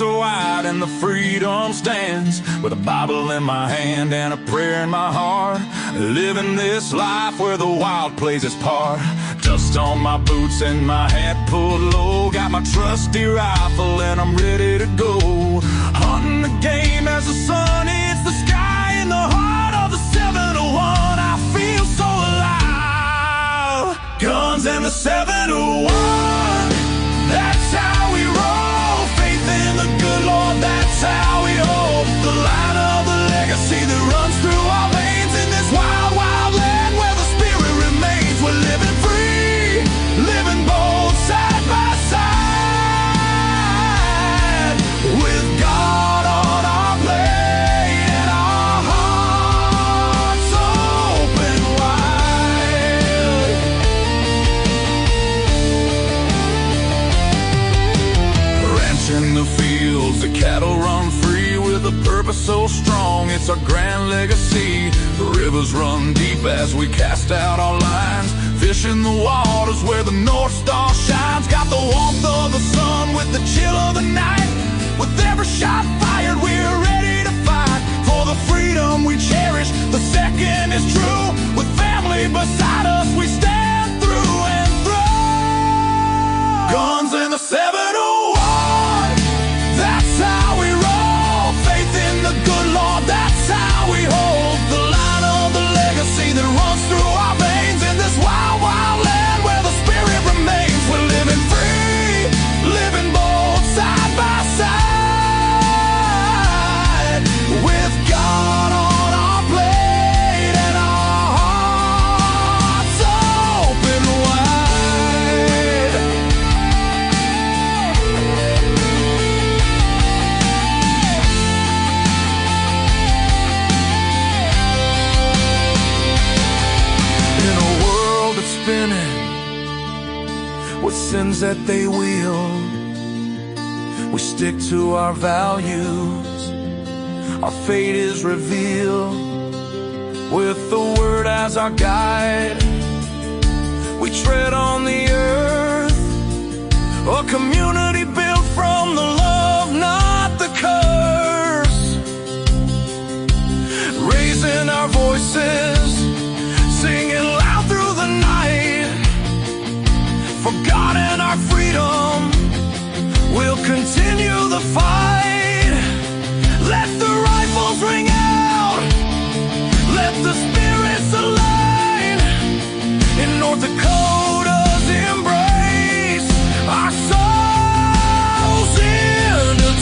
are wide and the freedom stands, with a Bible in my hand and a prayer in my heart, living this life where the wild plays its part. Dust on my boots and my hat pulled low, got my trusty rifle and I'm ready to go. Hunting the game as the sun hits the sky, in the heart of the 701 I feel so alive. Guns and the 701, that's how we roll. Faith in the good Lord, that's how we hold the line of the legacy that runs through our veins. In this wild, wild land where the spirit remains, we're living free, living bold, side by side, with God on our plate and our hearts open wide. Ranch in the fields, the cattle run free, with a purpose so strong, it's our grand legacy. The rivers run deep as we cast out our lines, fish in the waters where the North Star shines. Got the warmth of the sun with the chill of the night, with every shot fired we're ready to fight for the freedom we cherish. The second is true, with family beside us we stand through and through. Guns and the 701, that's how we roll. Faith in the good Lord, that's how we hold the line of the legacy that runs through our veins. In this wild, wild land where the spirit remains, we're living free, living bold, side by side, with God on our plate and our hearts open wide. In a world that's spinning with sins that they wield, we stick to our values, our fate is revealed. With the word as our guide, we tread on the earth, a community built from the love, not the curse. Raising our voices, singing loud through the night, for God and our freedom, we'll continue the fight. Let the rifles ring out, let the spirits align. In North Dakota's embrace, our souls intertwine.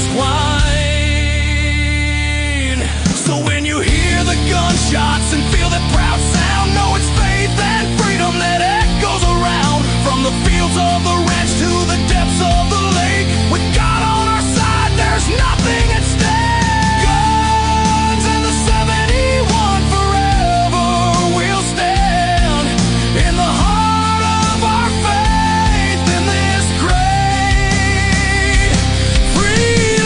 So when you hear the gunshots and feel that proud sound, know it's faith and freedom that echoes around. From the fields of the ranch to the depths of the lake, with God on our side, there's nothing at stake. Guns and the 71, forever we'll stand in the heart of our faith in this great free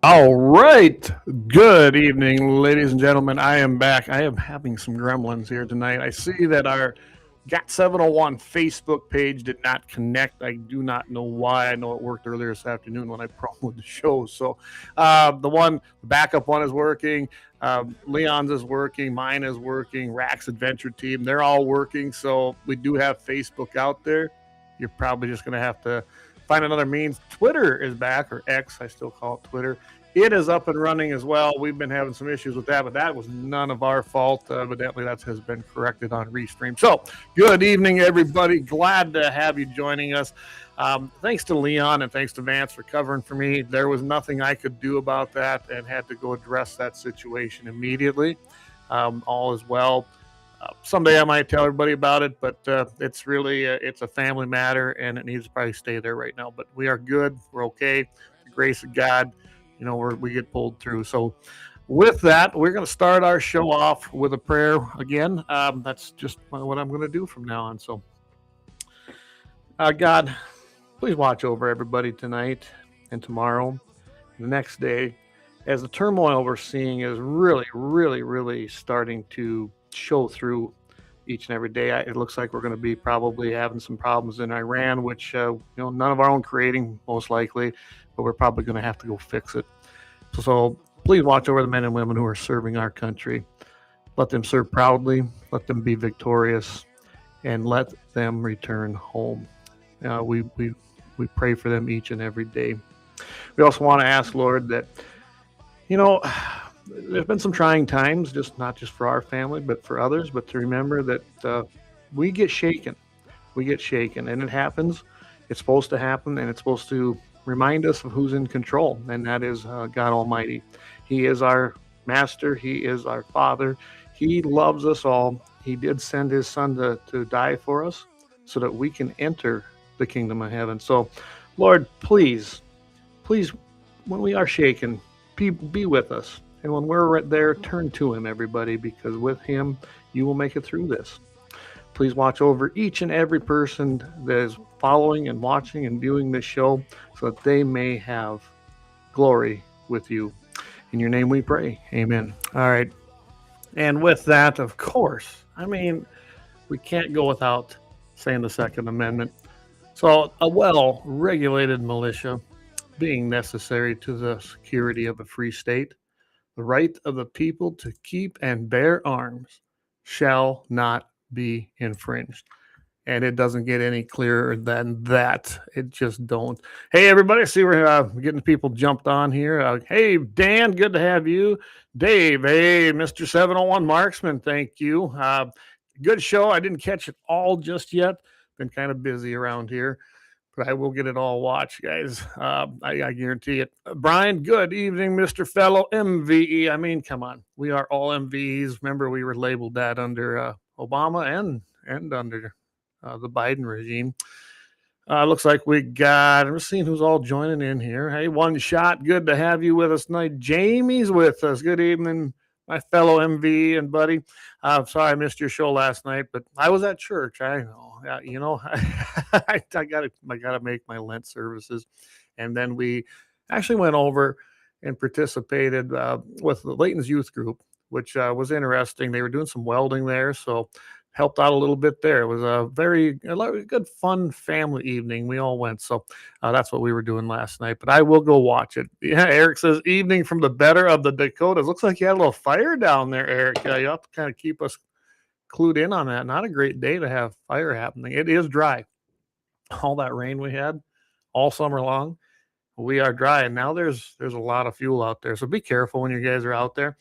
All right. Good evening, ladies and gentlemen. I am back. I am having some gremlins here tonight. I see that our G&T701 Facebook page did not connect. I do not know why. I know it worked earlier this afternoon when I promoted the show. So the backup one is working. Leon's is working. Mine is working. Rack's Adventure Team, they're all working. So we do have Facebook out there. You're probably just going to have to find another means. Twitter is back, or X, I still call it Twitter. It is up and running as well. We've been having some issues with that, but that was none of our fault. Evidently, that has been corrected on Restream. So, good evening, everybody. Glad to have you joining us. Thanks to Leon and thanks to Vance for covering for me. There was nothing I could do about that and had to go address that situation immediately. All is well. Someday I might tell everybody about it, but it's really it's a family matter, and it needs to probably stay there right now. But we are good. We're okay. The grace of God, we get pulled through. So with that, we're going to start our show off with a prayer again. That's just what I'm going to do from now on. So, God, please watch over everybody tonight and tomorrow, and the next day, as the turmoil we're seeing is really, really, really starting to show through each and every day. It looks like we're going to be probably having some problems in Iran, which none of our own creating, most likely, but we're probably going to have to go fix it. So please watch over the men and women who are serving our country. Let them serve proudly, let them be victorious, and let them return home. We pray for them each and every day. We also want to ask, Lord, that, there's been some trying times, not just for our family, but for others, but to remember that we get shaken. We get shaken, and it happens. It's supposed to happen, and it's supposed to remind us of who's in control, and that is God Almighty. He is our master. He is our Father. He loves us all. He did send his Son to die for us so that we can enter the kingdom of heaven. So, Lord, please, when we are shaken, be with us. And when we're right there, turn to him, everybody, because with him, you will make it through this. Please watch over each and every person that is following and watching and viewing this show so that they may have glory with you. In your name we pray. Amen. All right. And with that, of course, we can't go without saying the Second Amendment. So a well-regulated militia being necessary to the security of a free state, the right of the people to keep and bear arms shall not be infringed. And it doesn't get any clearer than that. It just don't. Hey, everybody, I see we're getting people jumped on here. Hey, Dan, good to have you. Dave, hey, Mr. 701 Marksman, thank you. Good show. I didn't catch it all just yet. Been kind of busy around here, but I will get it all watched, guys. I guarantee it. Brian, good evening, Mr. Fellow MVE. Come on. We are all MVEs. Remember, we were labeled that under Obama and under the Biden regime. Looks like I'm seeing who's all joining in here. Hey, One Shot, good to have you with us tonight. Jamie's with us. Good evening, my fellow MV and buddy. Sorry I missed your show last night, but I was at church. I know, I gotta make my Lent services, and then we actually went over and participated with the Layton's youth group, which was interesting. They were doing some welding there, so helped out a little bit there. It was a very good, fun family evening. We all went. So that's what we were doing last night. But I will go watch it. Yeah, Eric says, evening from the better of the Dakotas. Looks like you had a little fire down there, Eric. You have to kind of keep us clued in on that. Not a great day to have fire happening. It is dry. All that rain we had all summer long, we are dry. And now there's a lot of fuel out there. So be careful when you guys are out there.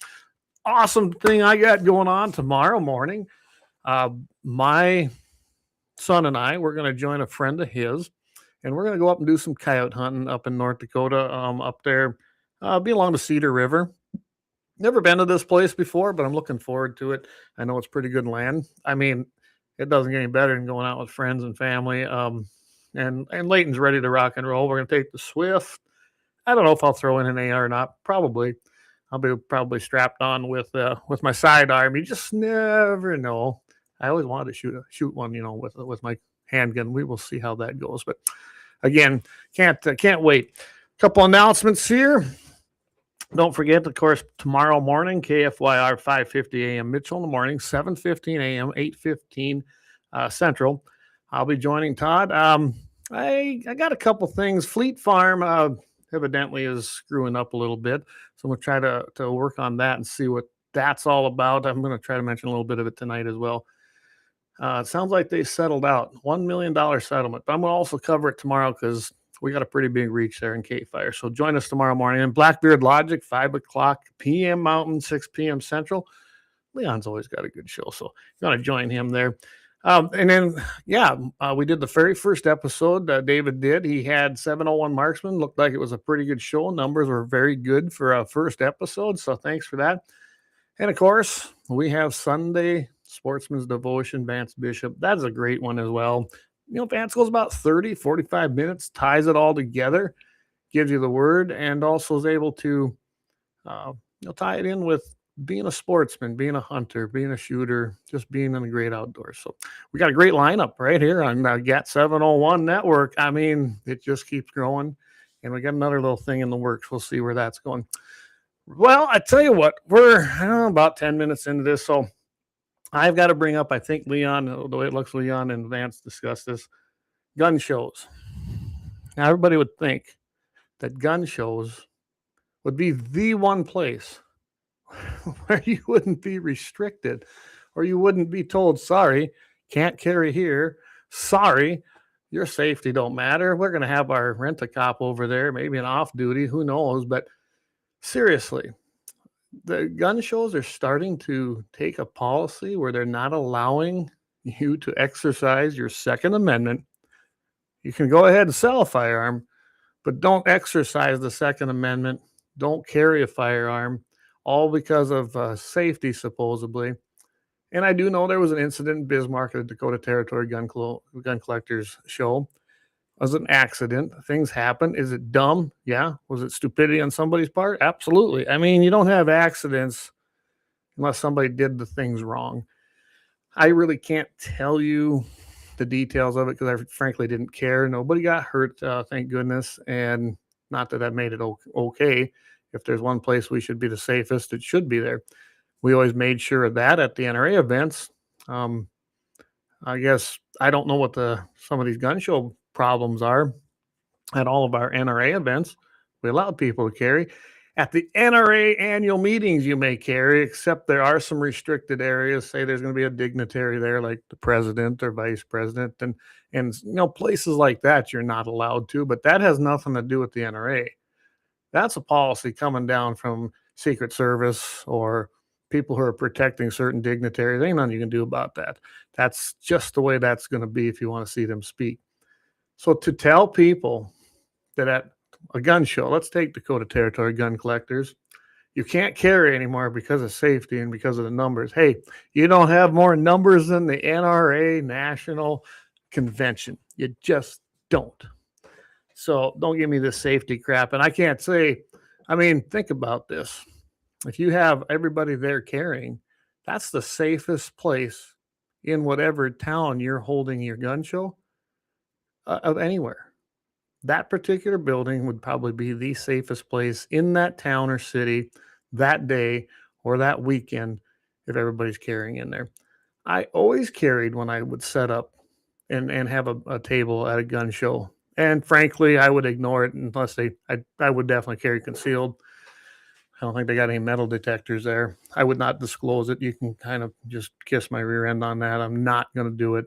Awesome thing I got going on tomorrow morning. My son and I, we're going to join a friend of his, and we're going to go up and do some coyote hunting up in North Dakota, up there, be along the Cedar River. Never been to this place before, but I'm looking forward to it. I know it's pretty good land. It doesn't get any better than going out with friends and family. And Layton's ready to rock and roll. We're going to take the Swift. I don't know if I'll throw in an AR or not. Probably. I'll be probably strapped on with my sidearm. You just never know. I always wanted to shoot one, with my handgun. We will see how that goes. But again, can't wait. A couple announcements here. Don't forget, of course, tomorrow morning, KFYR 5:50 a.m. Mitchell in the morning, 7:15 a.m., 8:15 Central. I'll be joining Todd. I got a couple things. Fleet Farm evidently is screwing up a little bit, so I'm going to try to work on that and see what that's all about. I'm going to try to mention a little bit of it tonight as well. It sounds like they settled out, $1 million settlement, but I'm going to also cover it tomorrow because we got a pretty big reach there in K-Fire. So join us tomorrow morning. And Blackbeard Logic, 5 o'clock p.m. Mountain, 6 p.m. Central. Leon's always got a good show, so you're going to join him there. And then, we did the very first episode. David did. He had 701 Marksman. Looked like it was a pretty good show. Numbers were very good for a first episode, so thanks for that. And, of course, we have Sunday Sportsman's Devotion, Vance Bishop. That's a great one as well. Vance goes about 30, 45 minutes, ties it all together, gives you the word, and also is able to tie it in with being a sportsman, being a hunter, being a shooter, just being in the great outdoors. So we got a great lineup right here on GAT701 network. I mean, it just keeps growing, and we got another little thing in the works. We'll see where that's going. Well, I tell you what, we're about 10 minutes into this, so I've got to bring up, I think Leon, the way it looks, Leon and Vance discussed this, gun shows. Now, everybody would think that gun shows would be the one place where you wouldn't be restricted or you wouldn't be told, sorry, can't carry here. Sorry, your safety don't matter. We're going to have our rent-a-cop over there, maybe an off-duty, who knows. But seriously, the gun shows are starting to take a policy where they're not allowing you to exercise your Second Amendment. You can go ahead and sell a firearm, but don't exercise the Second Amendment. Don't carry a firearm, all because of safety, supposedly. And I do know there was an incident in Bismarck at the Dakota Territory Gun Collectors Show. It was an accident. Things happen. Is it dumb? Yeah. Was it stupidity on somebody's part? Absolutely. I mean, you don't have accidents unless somebody did the things wrong. I really can't tell you the details of it because I frankly didn't care. Nobody got hurt, thank goodness. And not that that made it okay. If there's one place we should be the safest, it should be there. We always made sure of that at the NRA events. I guess I don't know what some of these gun show problems are at all of our NRA events. We allowed people to carry. At the NRA annual meetings, you may carry, except there are some restricted areas. Say there's going to be a dignitary there, like the president or vice president, and places like that you're not allowed to. But that has nothing to do with the NRA. That's a policy coming down from Secret Service or people who are protecting certain dignitaries. Ain't nothing you can do about that. That's just the way that's going to be if you want to see them speak. So to tell people that at a gun show, let's take Dakota Territory Gun Collectors, you can't carry anymore because of safety and because of the numbers. Hey, you don't have more numbers than the NRA National Convention. You just don't. So don't give me this safety crap. And I can't say, I mean, think about this. If you have everybody there carrying, that's the safest place in whatever town you're holding your gun show of anywhere. That particular building would probably be the safest place in that town or city that day or that weekend if everybody's carrying in there. I always carried when I would set up and have a table at a gun show. And frankly, I would ignore it unless I would definitely carry concealed. I don't think they got any metal detectors there. I would not disclose it. You can kind of just kiss my rear end on that. I'm not going to do it.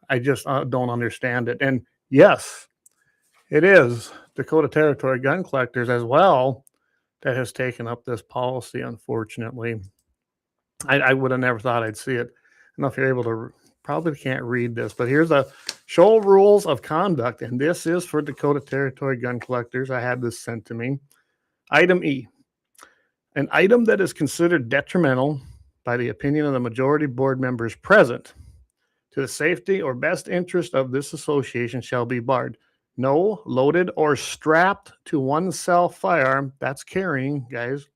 I just don't understand it. And yes, it is Dakota Territory Gun Collectors as well that has taken up this policy, unfortunately. I would have never thought I'd see it. I don't know if you're able to, probably can't read this, but here's the show rules of conduct. And this is for Dakota Territory Gun Collectors. I had this sent to me. Item E. An item that is considered detrimental by the opinion of the majority board members present to the safety or best interest of this association shall be barred. No loaded or strapped to oneself firearm, that's carrying, guys,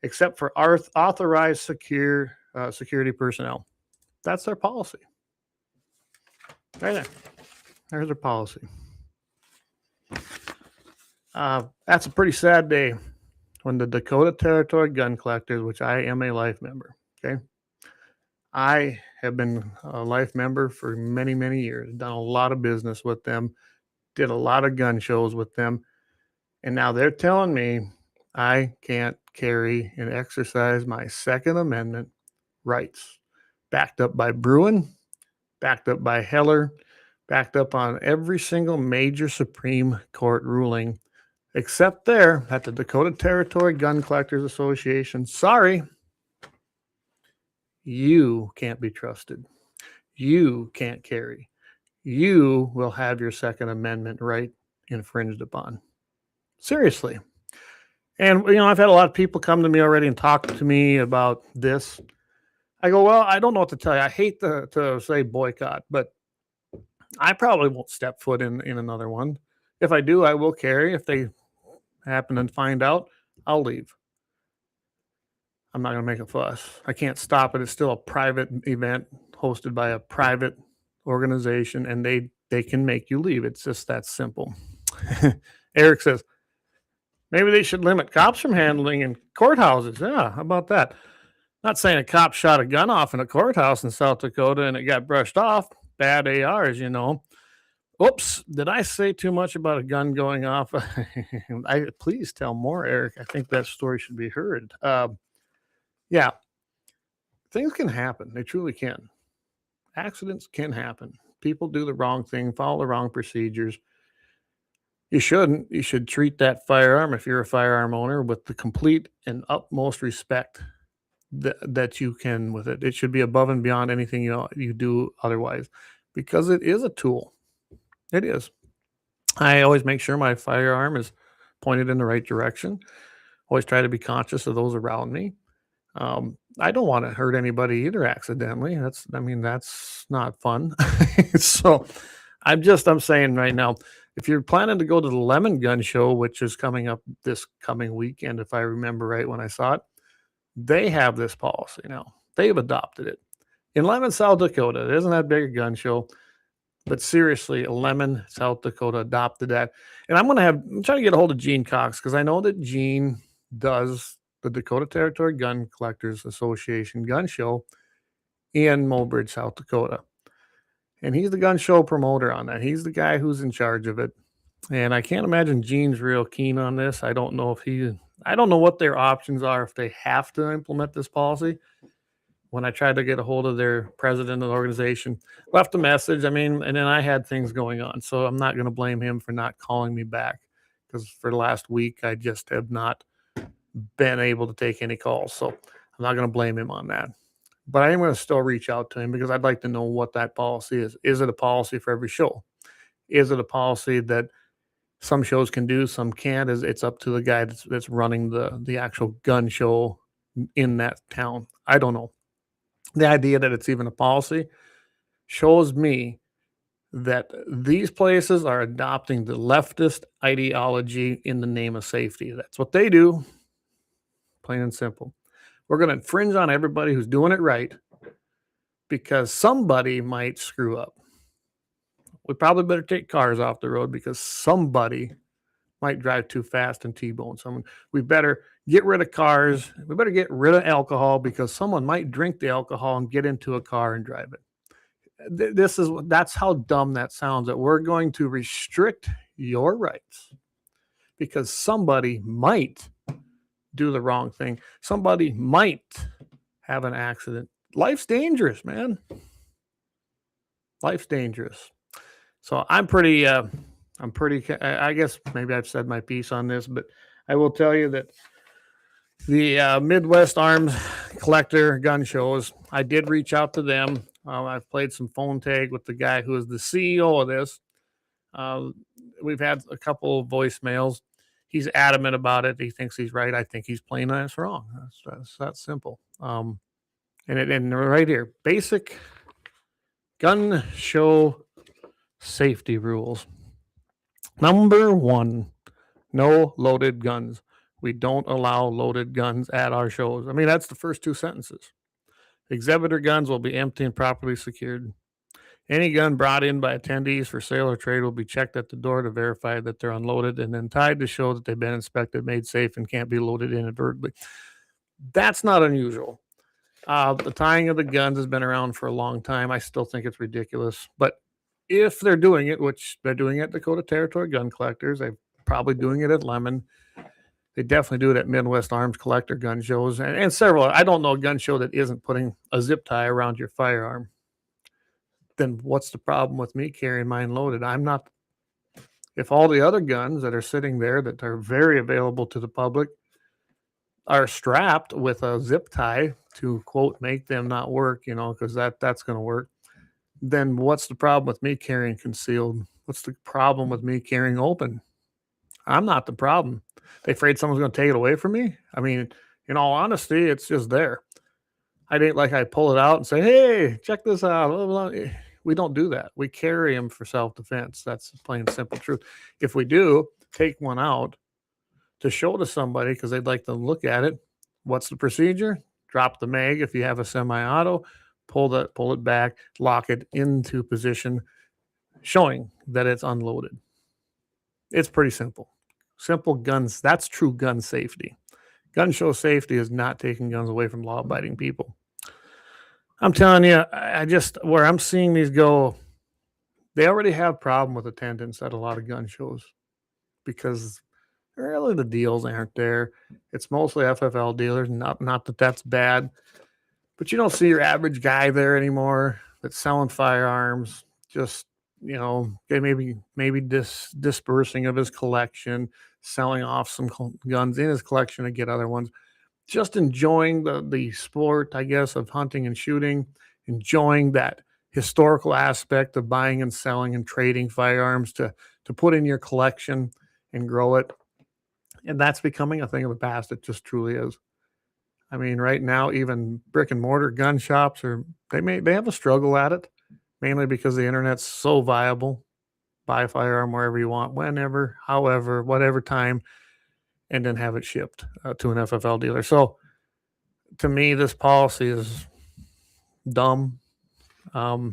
except for authorized security personnel. That's their policy. Right there. There's their policy. That's a pretty sad day when the Dakota Territory Gun Collectors, which I am a life member, okay? I have been a life member for many, many years, done a lot of business with them, did a lot of gun shows with them, and now they're telling me I can't carry and exercise my Second Amendment rights, backed up by Bruin, backed up by Heller, backed up on every single major Supreme Court ruling, except there at the Dakota Territory Gun Collectors Association. Sorry, you can't be trusted. You can't carry. You will have your Second Amendment right infringed upon. Seriously. And, I've had a lot of people come to me already and talk to me about this. I go, well, I don't know what to tell you. I hate to say boycott, but I probably won't step foot in another one. If I do, I will carry. If they happen to find out, I'll leave. I'm not going to make a fuss. I can't stop it. It's still a private event hosted by a private organization, and they can make you leave. It's just that simple. Eric says, maybe they should limit cops from handling in courthouses. Yeah, how about that? Not saying a cop shot a gun off in a courthouse in South Dakota and it got brushed off. Bad ARs, Oops, did I say too much about a gun going off? Please tell more, Eric. I think that story should be heard. Yeah, things can happen. They truly can. Accidents can happen. People do the wrong thing, follow the wrong procedures. You shouldn't. You should treat that firearm, if you're a firearm owner, with the complete and utmost respect that you can with it. It should be above and beyond anything you do otherwise, because it is a tool. It is. I always make sure my firearm is pointed in the right direction. Always try to be conscious of those around me. I don't want to hurt anybody either accidentally. That's not fun. So I'm saying right now, if you're planning to go to the Lemon Gun Show, which is coming up this coming weekend, if I remember right when I saw it, they have this policy now. They've adopted it. In Lemon, South Dakota, it isn't that big a gun show, but seriously, Lemon, South Dakota adopted that. And I'm trying to get a hold of Gene Cox, because I know that Gene does the Dakota Territory Gun Collectors Association gun show in Mobridge, South Dakota. And he's the gun show promoter on that. He's the guy who's in charge of it. And I can't imagine Gene's real keen on this. I don't know what their options are if they have to implement this policy. When I tried to get a hold of their president of the organization, left a message. And then I had things going on. So I'm not going to blame him for not calling me back, because for the last week, I just have not been able to take any calls. So I'm not going to blame him on that. But I am going to still reach out to him, because I'd like to know what that policy is. Is it a policy for every show? Is it a policy that some shows can do, some can't? It's up to the guy that's running the actual gun show in that town. I don't know. The idea that it's even a policy shows me that these places are adopting the leftist ideology in the name of safety. That's what they do, plain and simple. We're going to infringe on everybody who's doing it right, because somebody might screw up. We probably better take cars off the road, because somebody might drive too fast and T-bone someone. We better get rid of cars. We better get rid of alcohol, because someone might drink the alcohol and get into a car and drive it. That's how dumb that sounds, that we're going to restrict your rights because somebody might do the wrong thing. Somebody might have an accident. Life's dangerous, man. Life's dangerous. So I guess maybe I've said my piece on this, but I will tell you that the Midwest Arms Collector gun shows, I did reach out to them. I've played some phone tag with the guy who is the CEO of this. We've had a couple of voicemails. He's adamant about it. He thinks he's right. I think he's plain us wrong. That's that simple. And right here, basic gun show safety rules. Number 1, no loaded guns. We don't allow loaded guns at our shows. That's the first 2 sentences. Exhibitor guns will be empty and properly secured. Any gun brought in by attendees for sale or trade will be checked at the door to verify that they're unloaded and then tied to show that they've been inspected, made safe, and can't be loaded inadvertently. That's not unusual. The tying of the guns has been around for a long time. I still think it's ridiculous. But if they're doing it, which they're doing at Dakota Territory Gun Collectors, they're probably doing it at Lemon. They definitely do it at Midwest Arms Collector gun shows and several. I don't know a gun show that isn't putting a zip tie around your firearm. Then what's the problem with me carrying mine loaded? I'm not. If all the other guns that are sitting there that are very available to the public are strapped with a zip tie to, quote, make them not work, because that's going to work, then what's the problem with me carrying concealed? What's the problem with me carrying open? I'm not the problem. They afraid someone's going to take it away from me? In all honesty, it's just there. I ain't like I pull it out and say, hey, check this out. Blah, blah, blah. We don't do that. We carry them for self-defense. That's the plain simple truth. If we do take one out to show to somebody because they'd like to look at it, What's the procedure? Drop the mag if you have a semi-auto, pull it back, lock it into position, showing that it's unloaded. It's pretty simple. Simple guns. That's true gun safety. Gun show safety is not taking guns away from law-abiding people. I'm telling you, I just, where I'm seeing these go, they already have problem with attendance at a lot of gun shows because really the deals aren't there. It's mostly FFL dealers. Not that that's bad, but you don't see your average guy there anymore that's selling firearms. Just, you know, maybe dispersing of his collection, selling off some guns in his collection to get other ones. Just enjoying the sport, I guess, of hunting and shooting, enjoying that historical aspect of buying and selling and trading firearms to put in your collection and grow it. And that's becoming a thing of the past. It just truly is. I mean, right now, even brick and mortar gun shops they have a struggle at it, mainly because the internet's so viable. Buy a firearm wherever you want, whenever, however, whatever time, and then have it shipped to an FFL dealer. So to me, this policy is dumb. I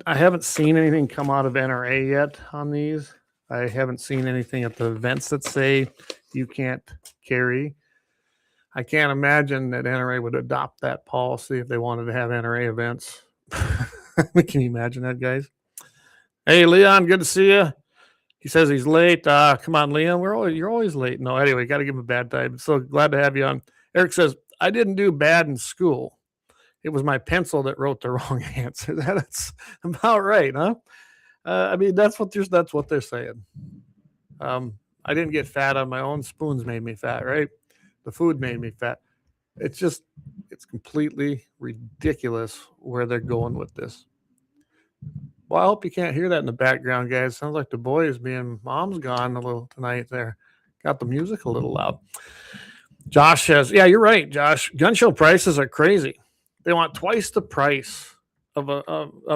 haven't seen anything come out of NRA yet on these. I haven't seen anything at the events that say you can't carry. I can't imagine that NRA would adopt that policy if they wanted to have NRA events. Can you imagine that, guys? Hey, Leon, good to see you. He says he's late. Come on, Leon. You're always late. No, anyway, got to give him a bad time. So glad to have you on. Eric says, I didn't do bad in school. It was my pencil that wrote the wrong answer. That's about right, huh? I mean, that's what they're saying. I didn't get fat on my own. Spoons made me fat, right? The food made me fat. It's completely ridiculous where they're going with this. Well, I hope you can't hear that in the background, guys. Sounds like the boys being mom's gone a little tonight there. Got the music a little loud. Josh says, yeah, you're right, Josh. Gun show prices are crazy. They want twice the price of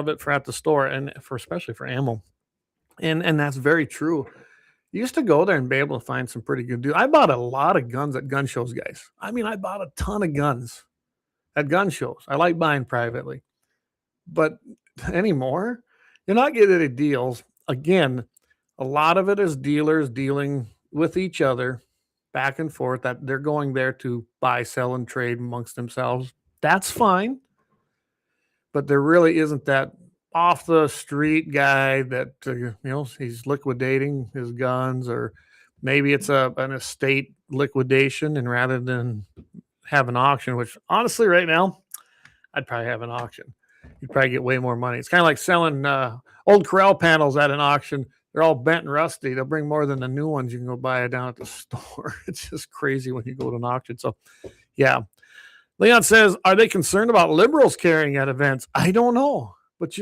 it for at the store, and especially for ammo. And that's very true. You used to go there and be able to find some pretty good deals. I bought a lot of guns at gun shows, guys. I mean, I bought a ton of guns at gun shows. I like buying privately. But anymore, you're not getting any deals. Again, a lot of it is dealers dealing with each other back and forth, that they're going there to buy, sell, and trade amongst themselves. That's fine. But there really isn't that off the street guy that, he's liquidating his guns, or maybe it's an estate liquidation. And rather than have an auction, which honestly right now, I'd probably have an auction. You'd probably get way more money. It's kind of like selling old corral panels at an auction. They're all bent and rusty. They'll bring more than the new ones you can go buy down at the store. It's just crazy when you go to an auction. So, yeah. Leon says, are they concerned about liberals carrying at events? I don't know. But,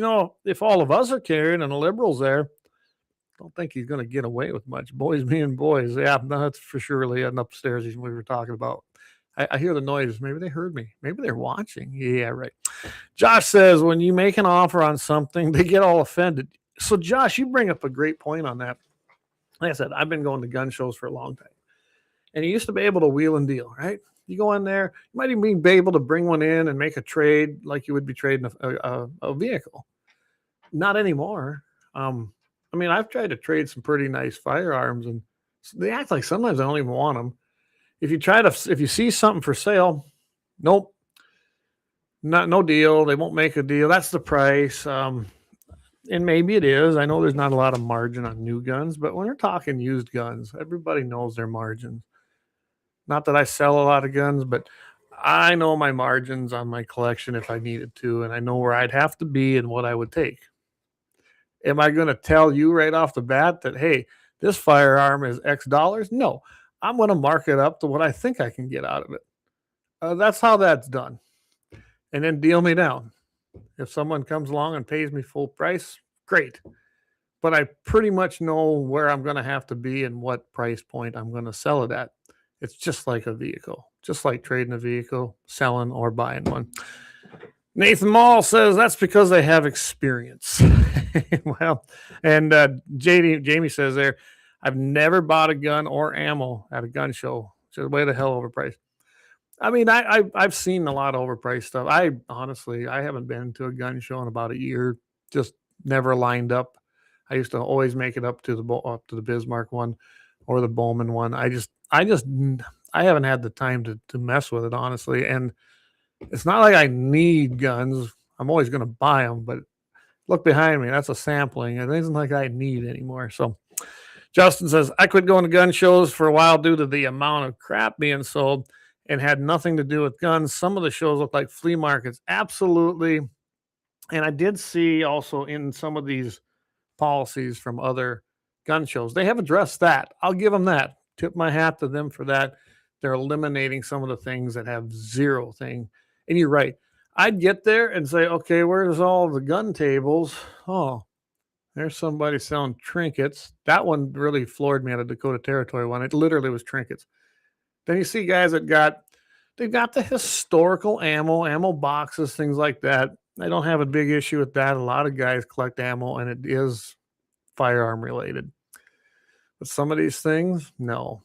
if all of us are carrying and the liberals there, I don't think he's going to get away with much. Boys being boys. Yeah, that's for sure, Leon, upstairs we were talking about. I hear the noise. Maybe they heard me. Maybe they're watching. Yeah, right. Josh says, when you make an offer on something, they get all offended. So, Josh, you bring up a great point on that. Like I said, I've been going to gun shows for a long time. And you used to be able to wheel and deal, right? You go in there, you might even be able to bring one in and make a trade like you would be trading a vehicle. Not anymore. I mean, I've tried to trade some pretty nice firearms, and they act like sometimes I don't even want them. If you see something for sale, nope, no deal. They won't make a deal. That's the price. And maybe it is. I know there's not a lot of margin on new guns, but when we're talking used guns, everybody knows their margins. Not that I sell a lot of guns, but I know my margins on my collection if I needed to, and I know where I'd have to be and what I would take. Am I going to tell you right off the bat that, hey, this firearm is X dollars? No, I'm going to mark it up to what I think I can get out of it. That's how that's done. And then deal me down. If someone comes along and pays me full price, great. But I pretty much know where I'm going to have to be and what price point I'm going to sell it at. It's just like a vehicle, just like trading a vehicle, selling or buying one. Nathan Mall says that's because they have experience. Well, and Jamie says there, I've never bought a gun or ammo at a gun show. It's way the hell overpriced. I mean, I've seen a lot of overpriced stuff. I haven't been to a gun show in about a year. Just never lined up. I used to always make it up to the Bismarck one or the Bowman one. I haven't had the time to mess with it, honestly. And it's not like I need guns. I'm always going to buy them, but look behind me. That's a sampling. It isn't like I need anymore. So Justin says, I quit going to gun shows for a while due to the amount of crap being sold and had nothing to do with guns. Some of the shows look like flea markets. Absolutely. And I did see also in some of these policies from other gun shows, they have addressed that. I'll give them that. Tip my hat to them for that. They're eliminating some of the things that have zero thing. And you're right. I'd get there and say, okay, where's all the gun tables? Oh, there's somebody selling trinkets. That one really floored me at a Dakota Territory one. It literally was trinkets. Then you see guys that they've got the historical ammo boxes, things like that. I don't have a big issue with that. A lot of guys collect ammo and it is firearm related. But some of these things, no,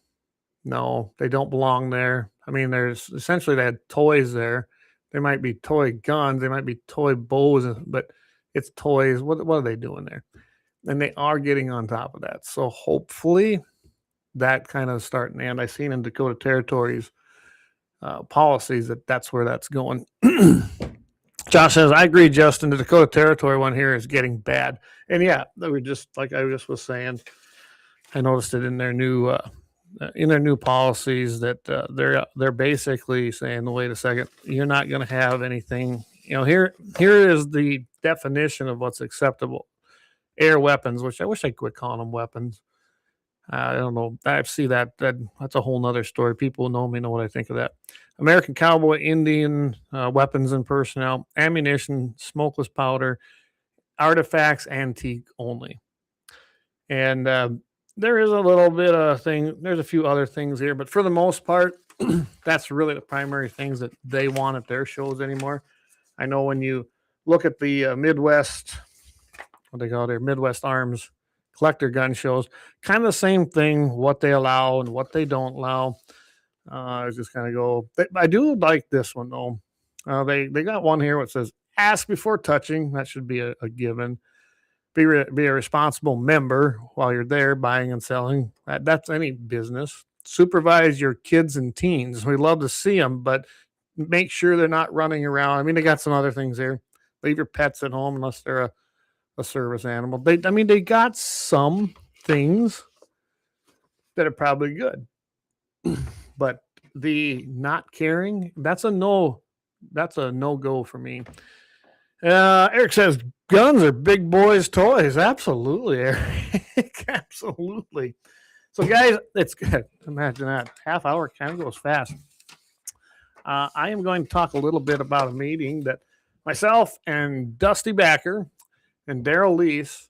they don't belong there. I mean, there's essentially they had toys there. They might be toy guns, they might be toy bows, but it's toys. What are they doing there? And they are getting on top of that. So hopefully that kind of starting. And I seen in Dakota Territories policies that's where that's going. Josh says, I agree, Justin. The Dakota Territory one here is getting bad. And yeah, they were just like I just was saying. I noticed it in their new policies that they're basically saying, wait a second, you're not going to have anything. Here is the definition of what's acceptable. Air weapons, which I wish I quit calling them weapons. I don't know. I see that's a whole nother story. People who know me know what I think of that. American cowboy, Indian weapons and personnel, ammunition, smokeless powder, artifacts, antique only. And there is a little bit of thing. There's a few other things here, but for the most part, that's really the primary things that they want at their shows anymore. I know when you look at the Midwest, what they call their Midwest Arms collector gun shows, kind of the same thing, what they allow and what they don't allow. I just kind of go, I do like this one though. They got one here which says, ask before touching. That should be a given. Be a responsible member while you're there buying and selling. That's any business. Supervise your kids and teens. We love to see them, but make sure they're not running around. I mean, they got some other things here. Leave your pets at home unless they're a service animal. They got some things that are probably good, but the not caring, that's a no-go for me. Eric says, guns are big boys' toys. Absolutely, Eric. Absolutely. So, guys, it's good. Imagine that. Half hour kind of goes fast. I am going to talk a little bit about a meeting that myself and Dusty Backer and Daryl Lease,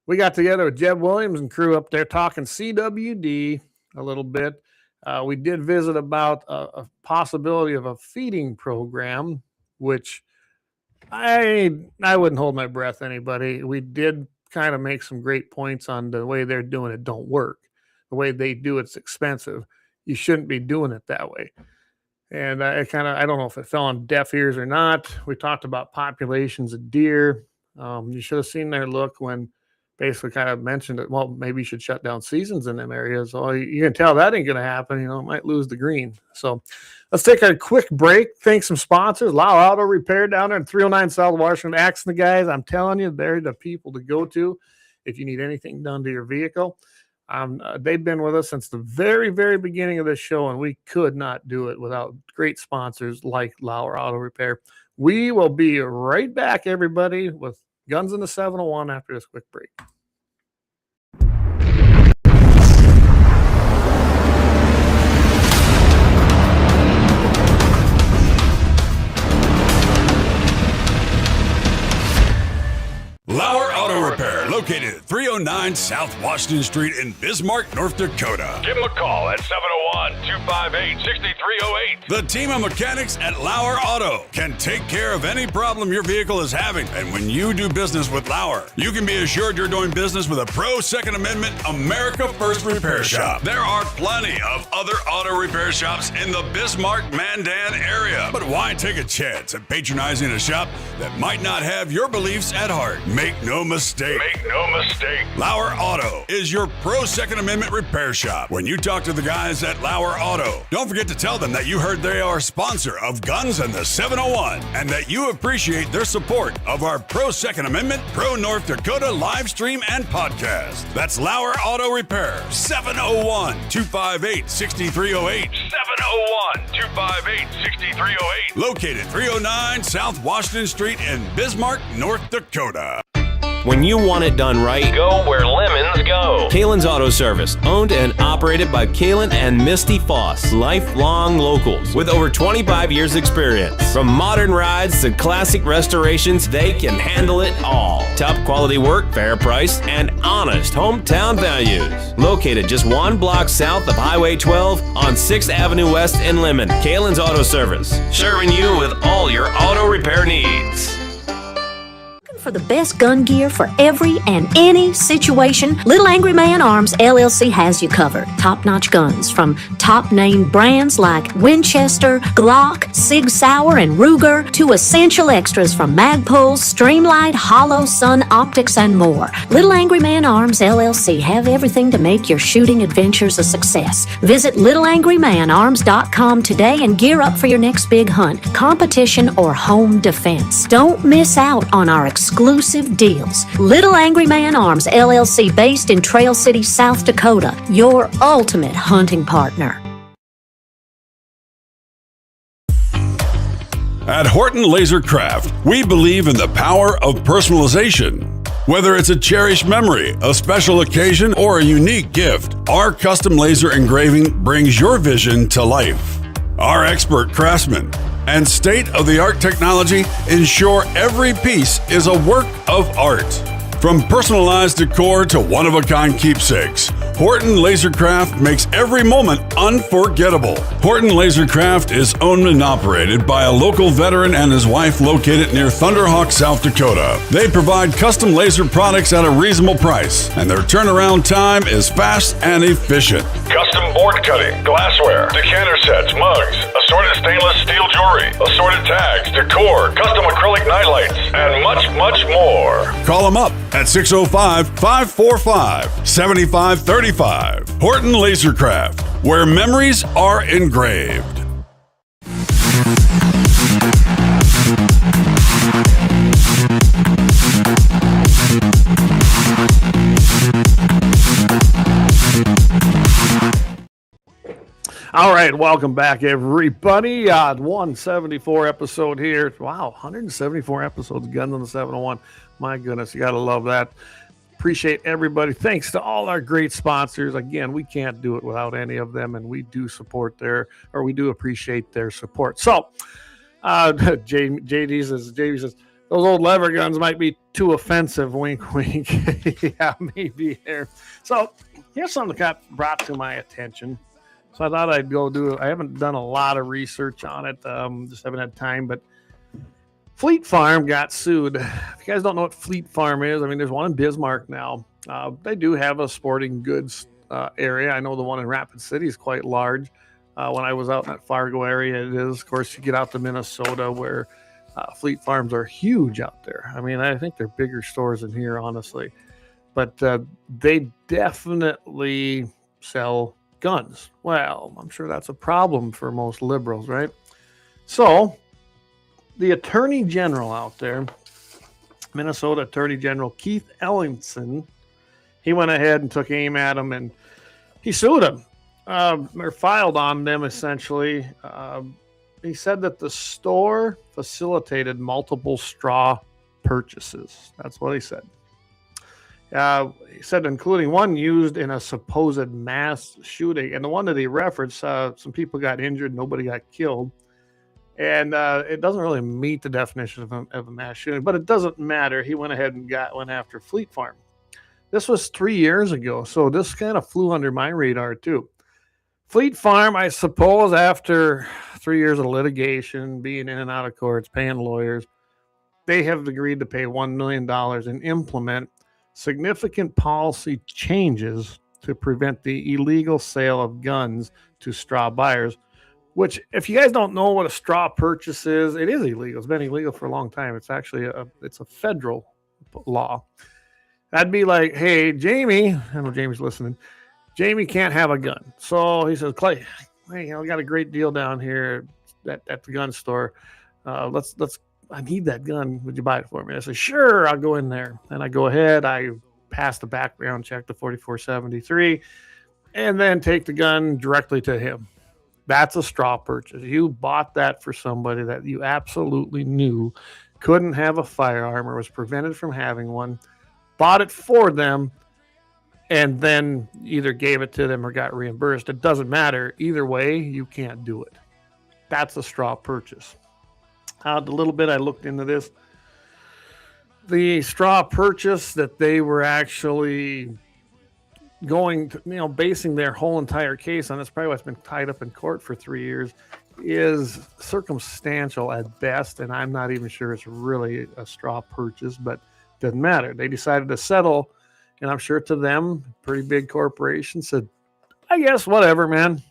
we got together with Jeb Williams and crew up there talking CWD a little bit. We did visit about a possibility of a feeding program, which I wouldn't hold my breath, anybody. We did kind of make some great points on the way they're doing it don't work. The way they do it's expensive. You shouldn't be doing it that way. And I don't know if it fell on deaf ears or not. We talked about populations of deer. You should have seen their look when basically kind of mentioned it. Well, maybe you should shut down seasons in them areas. Oh, you can tell that ain't going to happen. It might lose the green. So let's take a quick break. Thank some sponsors. LAUER Auto Repair down there in 309 South Washington. Asking the guys, I'm telling you, they're the people to go to if you need anything done to your vehicle. They've been with us since the very, very beginning of this show, and we could not do it without great sponsors like LAUER Auto Repair. We will be right back, everybody, with Guns in the 701 after this quick break. LAUER Auto Repair, located at 309 South Washington Street in Bismarck, North Dakota. Give them a call at 701-258-6308. The team of mechanics at LAUER Auto can take care of any problem your vehicle is having. And when you do business with LAUER, you can be assured you're doing business with a pro Second Amendment America First repair shop. There are plenty of other auto repair shops in the Bismarck-Mandan area. But why take a chance at patronizing a shop that might not have your beliefs at heart? Make no mistake. LAUER Auto is your pro Second Amendment repair shop. When you talk to the guys at LAUER Auto, don't forget to tell them that you heard they are a sponsor of Guns and the 701 and that you appreciate their support of our pro Second Amendment, pro North Dakota live stream and podcast. That's LAUER Auto Repair, 701-258-6308. 701-258-6308. Located 309 South Washington Street in Bismarck, North Dakota. When you want it done right, Go where lemons go. Kalen's Auto Service, owned and operated by Kalen and Misty Foss, lifelong locals with over 25 years experience. From modern rides to classic restorations, they can handle it all. Top quality work, fair price, and honest hometown values. Located just one block south of Highway 12 on 6th Avenue West in Lemon. Kalen's Auto Service, serving you with all your auto repair needs. For the best gun gear for every and any situation, Little Angry Man Arms LLC has you covered. Top-notch guns from top-name brands like Winchester, Glock, Sig Sauer, and Ruger to essential extras from Magpul's, Streamlight, Hollow, Sun Optics, and more. Little Angry Man Arms LLC have everything to make your shooting adventures a success. Visit littleangrymanarms.com today and gear up for your next big hunt, competition, or home defense. Don't miss out on our exclusive deals. Little Angry Man Arms LLC, based in Trail City, South Dakota, your ultimate hunting partner. At Horton Laser Craft, we believe in the power of personalization. Whether it's a cherished memory, a special occasion, or a unique gift, our custom laser engraving brings your vision to life. Our expert craftsmen and state-of-the-art technology ensure every piece is a work of art. From personalized decor to one-of-a-kind keepsakes, Horton Lasercraft makes every moment unforgettable. Horton Lasercraft is owned and operated by a local veteran and his wife located near Thunderhawk, South Dakota. They provide custom laser products at a reasonable price, and their turnaround time is fast and efficient. Custom board cutting, glassware, decanter sets, mugs, assorted stainless steel jewelry, assorted tags, decor, custom acrylic nightlights, and much, much more. Call them up at 605-545-7535. Horton Lasercraft, where memories are engraved. All right, welcome back, everybody. 174 episode here. Wow, 174 episodes of Guns on the 701. My goodness, you got to love that. Appreciate everybody. Thanks to all our great sponsors. Again, we can't do it without any of them, and we do support we do appreciate their support. So, JD says, those old lever guns might be too offensive. Wink, wink. Yeah, maybe here. So, here's something that got brought to my attention. So I thought I'd go do it. I haven't done a lot of research on it. Just haven't had time, but Fleet Farm got sued. If you guys don't know what Fleet Farm is, I mean, there's one in Bismarck now. They do have a sporting goods area. I know the one in Rapid City is quite large. When I was out in that Fargo area, it is. Of course, you get out to Minnesota where Fleet Farms are huge out there. I mean, I think they're bigger stores than here, honestly. But they definitely sell guns. Well, I'm sure that's a problem for most liberals, right? So the Attorney General out there, Minnesota Attorney General Keith Ellingson, he went ahead and took aim at him and he sued him, or filed on them essentially. He said that the store facilitated multiple straw purchases. That's what he said. He said including one used in a supposed mass shooting. And the one that he referenced, some people got injured, nobody got killed. And it doesn't really meet the definition of a mass shooting, but it doesn't matter. He went ahead and went after Fleet Farm. This was 3 years ago, so this kind of flew under my radar too. Fleet Farm, I suppose, after 3 years of litigation, being in and out of courts, paying lawyers, they have agreed to pay $1 million and implement significant policy changes to prevent the illegal sale of guns to straw buyers, which, if you guys don't know what a straw purchase is, it is illegal. It's been illegal for a long time. It's actually it's a federal law. That'd be like, hey, Jamie, I know Jamie's listening. Jamie can't have a gun. So he says, Clay, hey, I got a great deal down here at the gun store. I need that gun. Would you buy it for me? I said, sure, I'll go in there. And I go ahead. I pass the background check to 4473 and then take the gun directly to him. That's a straw purchase. You bought that for somebody that you absolutely knew couldn't have a firearm or was prevented from having one, bought it for them, and then either gave it to them or got reimbursed. It doesn't matter. Either way, you can't do it. That's a straw purchase. The little bit I looked into this, the straw purchase that they were actually going to, basing their whole entire case on, that's probably what's been tied up in court for 3 years, is circumstantial at best, and I'm not even sure it's really a straw purchase, but it doesn't matter. They decided to settle, and I'm sure to them, pretty big corporation, said, I guess whatever, man.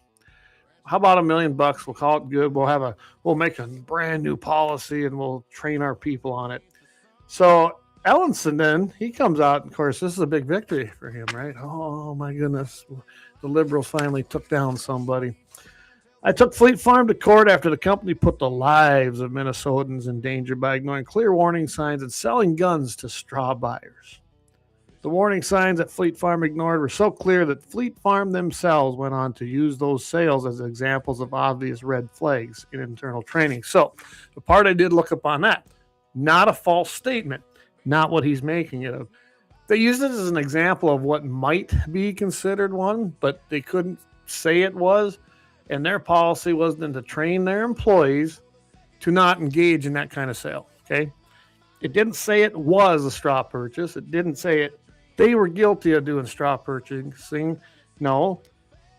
How about $1 million? We'll call it good. We'll make a brand new policy and we'll train our people on it. So Ellenson, then he comes out. Of course, this is a big victory for him, right? Oh my goodness, the liberals finally took down somebody. I took Fleet Farm to court after the company put the lives of Minnesotans in danger by ignoring clear warning signs and selling guns to straw buyers. The warning signs that Fleet Farm ignored were so clear that Fleet Farm themselves went on to use those sales as examples of obvious red flags in internal training. So the part I did look up on that, not a false statement, not what he's making it of. They used it as an example of what might be considered one, but they couldn't say it was. And their policy was then to train their employees to not engage in that kind of sale. Okay. It didn't say it was a straw purchase. It didn't say they were guilty of doing straw purchasing. No.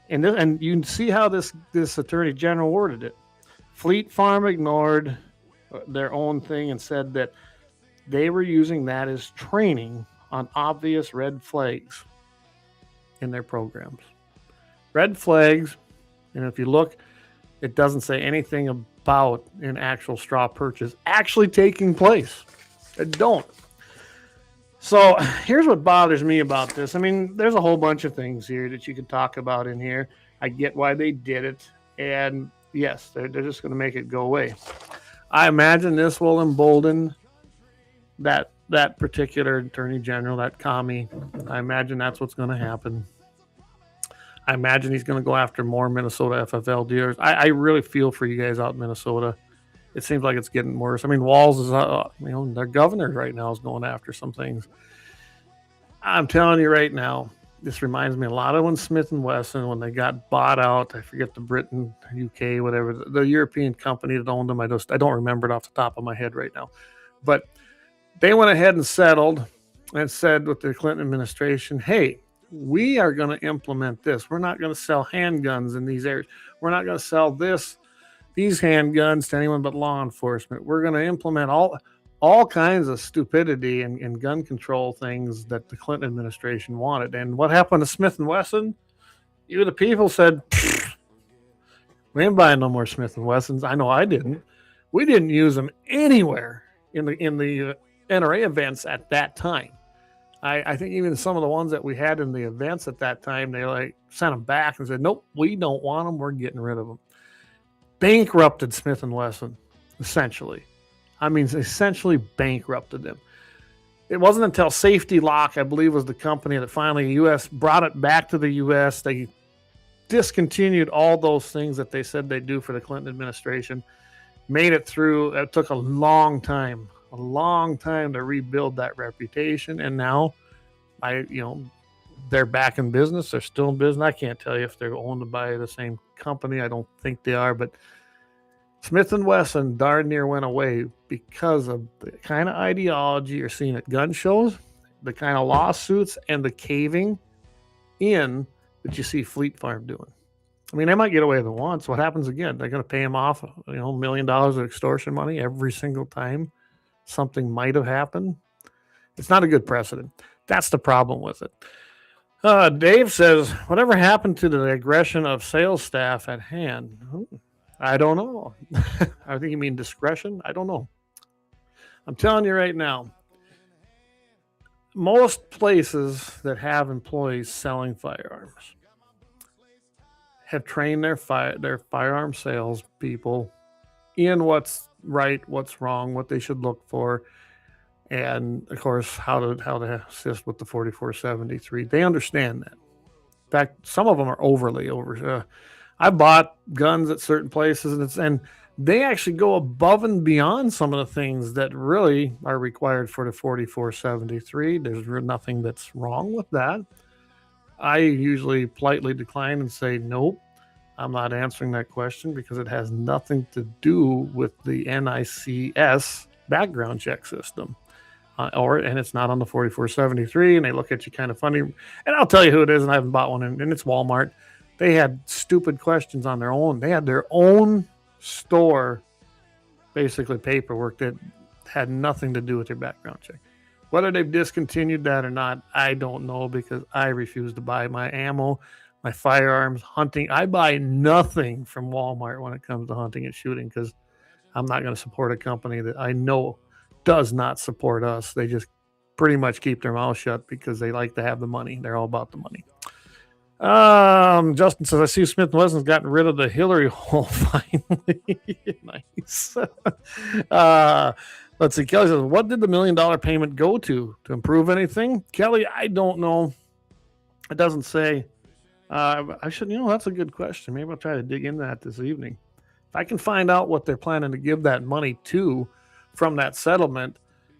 And you can see how this attorney general worded it. Fleet Farm ignored their own thing and said that they were using that as training on obvious red flags in their programs. Red flags, and if you look, it doesn't say anything about an actual straw purchase actually taking place. It don't. So here's what bothers me about this. I mean, there's a whole bunch of things here that you could talk about in here. I get why they did it. And yes, they're just going to make it go away. I imagine this will embolden that particular attorney general, that commie. I imagine that's what's going to happen. I imagine he's going to go after more Minnesota FFL dealers. I really feel for you guys out in Minnesota. It seems like it's getting worse. I mean, Walz is, their governor right now is going after some things. I'm telling you right now, this reminds me a lot of when Smith Wesson, when they got bought out. I forget the Britain, UK, whatever, the European company that owned them. I don't remember it off the top of my head right now. But they went ahead and settled and said with the Clinton administration, hey, we are going to implement this. We're not going to sell handguns in these areas. We're not going to sell these handguns to anyone but law enforcement. We're going to implement all kinds of stupidity and gun control things that the Clinton administration wanted. And what happened to Smith & Wesson? You, the people, said, we ain't buying no more Smith & Wessons. I know I didn't. We didn't use them anywhere in the NRA events at that time. I think even some of the ones that we had in the events at that time, they sent them back and said, nope, we don't want them. We're getting rid of them. Bankrupted Smith & Wesson, essentially. I mean, essentially bankrupted them. It wasn't until Safety Lock, I believe, was the company that finally U.S. brought it back to the U.S. They discontinued all those things that they said they'd do for the Clinton administration, made it through. It took a long time to rebuild that reputation. And now, they're back in business. They're still in business. I can't tell you if they're owned by the same company. I don't think they are, but Smith & Wesson darn near went away because of the kind of ideology you're seeing at gun shows the kind of lawsuits and the caving in that you see Fleet Farm doing. I mean, they might get away with it once. What happens again? They're going to pay him off, $1 million of extortion money every single time something might have happened. It's not a good precedent. That's the problem with it. Dave says, whatever happened to the aggression of sales staff at hand? I don't know. I think you mean discretion. I don't know. I'm telling you right now, most places that have employees selling firearms have trained their firearm sales people in what's right, what's wrong, what they should look for, and of course how to assist with the 4473. They understand that. In fact, some of them are overly over. I bought guns at certain places, and they actually go above and beyond some of the things that really are required for the 4473. There's nothing that's wrong with that. I usually politely decline and say, nope, I'm not answering that question because it has nothing to do with the NICS background check system. And it's not on the 4473, and they look at you kind of funny. And I'll tell you who it is, and I haven't bought one, and it's Walmart. They had stupid questions on their own. They had their own store, basically paperwork that had nothing to do with their background check. Whether they've discontinued that or not, I don't know, because I refuse to buy my ammo, my firearms, hunting. I buy nothing from Walmart when it comes to hunting and shooting, because I'm not going to support a company that I know does not support us. They just pretty much keep their mouth shut because they like to have the money. They're all about the money. Justin says, I see Smith Wesson's gotten rid of the Hillary hole finally. Nice. Let's see. Kelly says, what did the $1 million payment go to improve anything? Kelly, I don't know. It doesn't say. I should, that's a good question. Maybe I'll try to dig into that this evening. If I can find out what they're planning to give that money to from that settlement,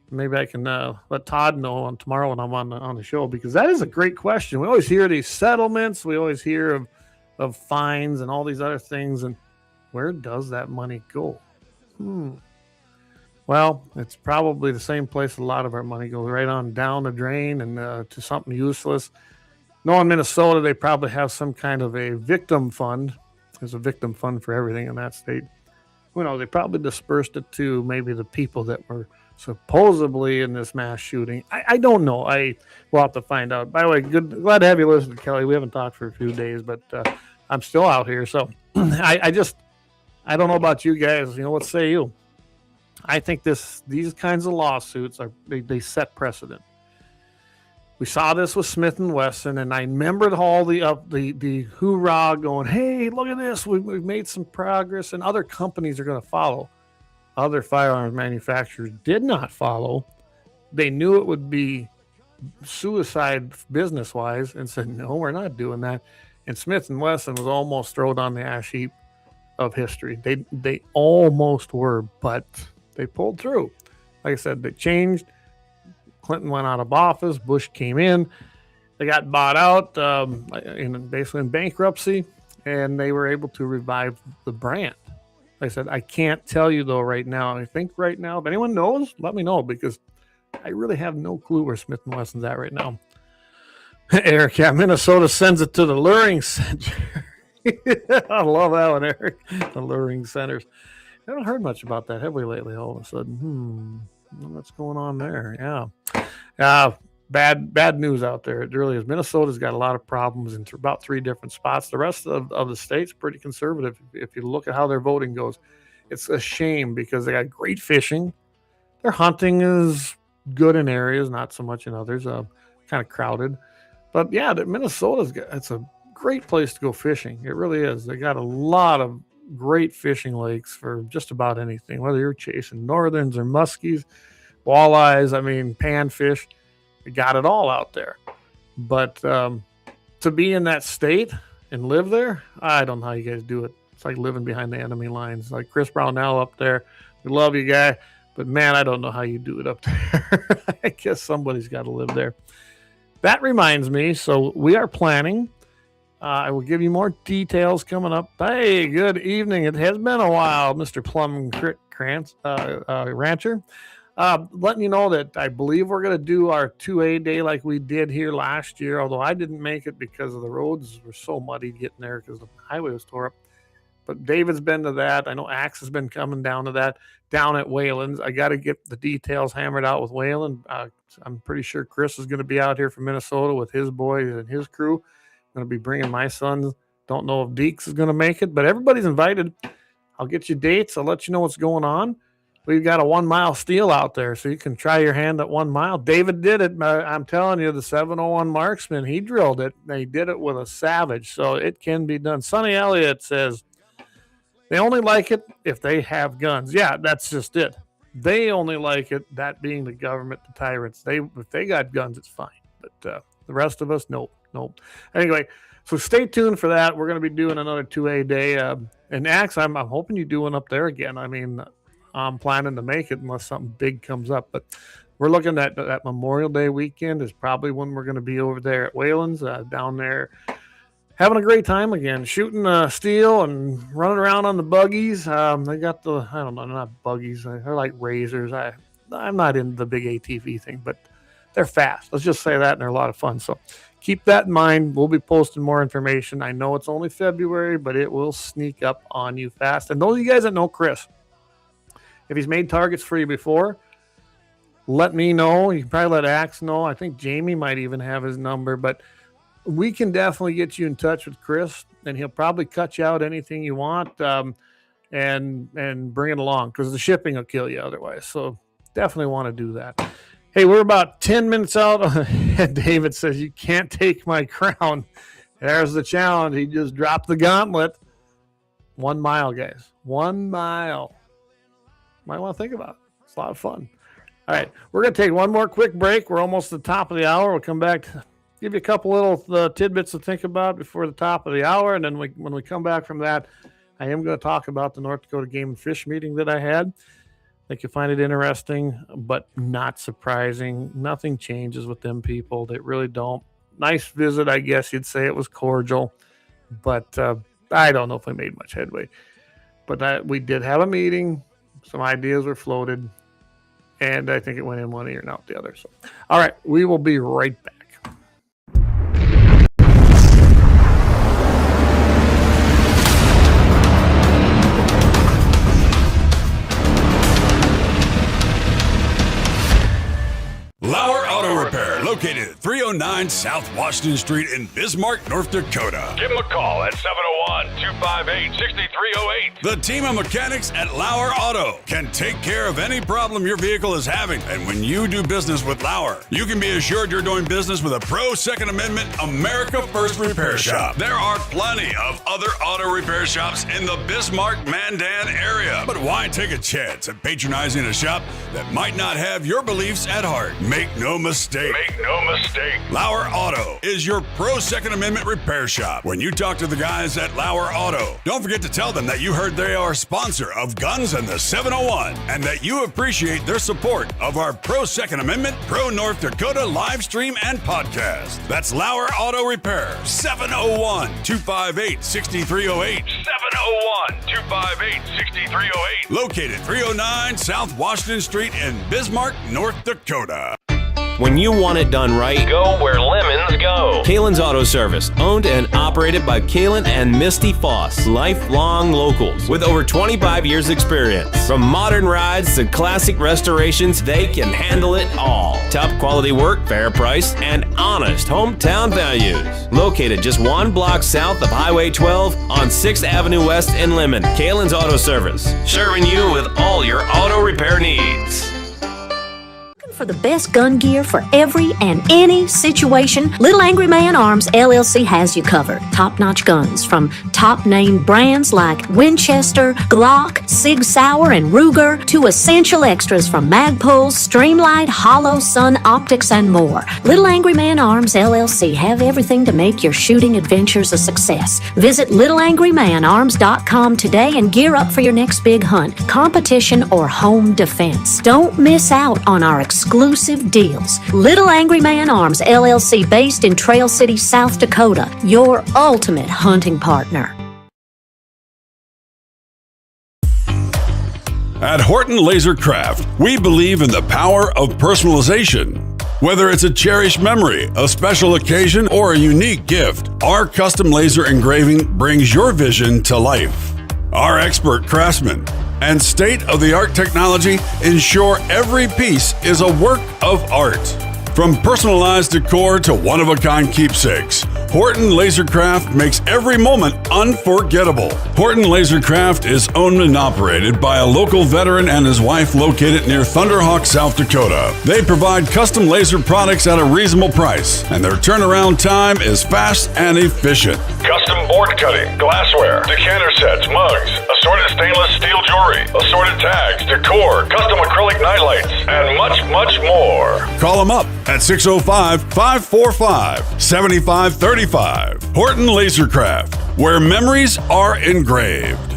maybe I can let Todd know on tomorrow when I'm on the show, because that is a great question. We always hear these settlements. We always hear of fines and all these other things. And where does that money go? Well, it's probably the same place a lot of our money goes, right on down the drain and to something useless. No, in Minnesota, they probably have some kind of a victim fund. There's a victim fund for everything in that state. Who knows? They probably dispersed it to maybe the people that were supposedly in this mass shooting. I don't know. We'll have to find out. By the way, glad to have you listen, Kelly. We haven't talked for a few days, but I'm still out here. So I don't know about you guys. What say you? I think these kinds of lawsuits they set precedent. We saw this with Smith and Wesson, and I remembered all the hoorah going, hey, look at this. We've made some progress, and other companies are going to follow. Other firearms manufacturers did not follow. They knew it would be suicide business-wise and said, no, we're not doing that. And Smith and Wesson was almost thrown on the ash heap of history. They almost were, but they pulled through. Like I said, they changed. Clinton went out of office. Bush came in. They got bought out basically in bankruptcy, and they were able to revive the brand. Like I said, I can't tell you, though, right now. I think right now, if anyone knows, let me know, because I really have no clue where Smith & Wesson's at right now. Eric, Minnesota sends it to the luring center. I love that one, Eric. The luring centers. I haven't heard much about that, have we, lately, all of a sudden? What's going on there? Yeah. Bad news out there. It really is. Minnesota's got a lot of problems in about 3 different spots. The rest of the state's pretty conservative. If you look at how their voting goes, it's a shame because they got great fishing. Their hunting is good in areas, not so much in others. Kind of crowded. But yeah, it's a great place to go fishing. It really is. They got a lot of great fishing lakes for just about anything, whether you're chasing northerns or muskies, walleyes, panfish. They got it all out there. But to be in that state and live there, I don't know how you guys do it. It's like living behind the enemy lines. Like Chris Brownell up there. We love you, guy. But man, I don't know how you do it up there. I guess somebody's got to live there. That reminds me, so we are planning. I will give you more details coming up. Hey, good evening. It has been a while, Mr. Plum Rancher. letting you know that I believe we're going to do our 2A day like we did here last year, although I didn't make it because of the roads were so muddy getting there because the highway was tore up. But David's been to that. I know Axe has been coming down to that down at Wayland's. I got to get the details hammered out with Wayland. I'm pretty sure Chris is going to be out here from Minnesota with his boys and his crew. I'm going to be bringing my sons. Don't know if Deeks is going to make it, but everybody's invited. I'll get you dates. I'll let you know what's going on. We've got a 1 mile steel out there, so you can try your hand at 1 mile. David did it. I'm telling you, the 701 marksman, he drilled it. He did it with a Savage, so it can be done. Sonny Elliott says, they only like it if they have guns. Yeah, that's just it. They only like it, that being the government, the tyrants. If they got guns, it's fine. But the rest of us, nope. Anyway, so stay tuned for that. We're going to be doing another 2A day. And Axe, I'm hoping you do one up there again. I mean, I'm planning to make it unless something big comes up. But we're looking at that Memorial Day weekend is probably when we're going to be over there at Wayland's, down there. Having a great time again, shooting steel and running around on the buggies. They got I don't know, not buggies. They're like razors. I'm not into the big ATV thing, but they're fast. Let's just say that, and they're a lot of fun. So keep that in mind. We'll be posting more information. I know it's only February, but it will sneak up on you fast. And those of you guys that know Chris, if he's made targets for you before, let me know. You can probably let Axe know. I think Jamie might even have his number, but we can definitely get you in touch with Chris, and he'll probably cut you out anything you want, and bring it along, because the shipping will kill you otherwise. So definitely want to do that. Hey, we're about 10 minutes out. And David says, you can't take my crown. There's the challenge. He just dropped the gauntlet. 1 mile, guys. 1 mile. Might want to think about it. It's a lot of fun. All right, we're going to take one more quick break. We're almost at the top of the hour. We'll come back to give you a couple little tidbits to think about before the top of the hour. And then when we come back from that, I am going to talk about the North Dakota Game and Fish meeting that I had. I think you find it interesting, but not surprising. Nothing changes with them people. They really don't. Nice visit, I guess you'd say. It was cordial, but I don't know if we made much headway. But we did have a meeting. Some ideas were floated, and I think it went in one ear and out the other. So, all right, we will be right back. LAUER Auto Repair, located at 309 South Washington Street in Bismarck, North Dakota. Give them a call at 701-258-6308. The team of mechanics at LAUER Auto can take care of any problem your vehicle is having. And when you do business with LAUER, you can be assured you're doing business with a pro Second Amendment America First repair shop. There are plenty of other auto repair shops in the Bismarck-Mandan area. But why take a chance at patronizing a shop that might not have your beliefs at heart? Make no mistake. LAUER Auto is your pro Second Amendment repair shop. When you talk to the guys at LAUER Auto, don't forget to tell them that you heard they are a sponsor of Guns and the 701, and that you appreciate their support of our pro Second Amendment, pro North Dakota live stream and podcast. That's LAUER Auto Repair, 701-258-6308. 701-258-6308. Located 309 South Washington Street in Bismarck, North Dakota. When you want it done right, Go where lemons go. Kalen's Auto Service, owned and operated by Kalen and Misty Foss, lifelong locals with over 25 years experience. From modern rides to classic restorations, they can handle it all. Top quality work, fair price, and honest hometown values. Located just 1 block south of Highway 12 on 6th Avenue West in Lemon. Kalen's Auto Service, serving you with all your auto repair needs. For the best gun gear for every and any situation, Little Angry Man Arms LLC has you covered. Top-notch guns from top-name brands like Winchester, Glock, Sig Sauer, and Ruger to essential extras from Magpul, Streamlight, Hollow, Sun Optics, and more. Little Angry Man Arms LLC have everything to make your shooting adventures a success. Visit littleangrymanarms.com today and gear up for your next big hunt, competition, or home defense. Don't miss out on our exclusive deals. Little Angry Man Arms LLC, based in Trail City, South Dakota, your ultimate hunting partner. At Horton Laser Craft, we believe in the power of personalization. Whether it's a cherished memory, a special occasion, or a unique gift, our custom laser engraving brings your vision to life. Our expert craftsmen and state-of-the-art technology ensure every piece is a work of art. From personalized decor to one-of-a-kind keepsakes, Horton Lasercraft makes every moment unforgettable. Horton Lasercraft is owned and operated by a local veteran and his wife located near Thunderhawk, South Dakota. They provide custom laser products at a reasonable price, and their turnaround time is fast and efficient. Custom board cutting, glassware, decanter sets, mugs, assorted stainless steel jewelry, assorted tags, decor, custom acrylic nightlights, and much, much more. Call them up at 605-545-7535. Horton Lasercraft, where memories are engraved.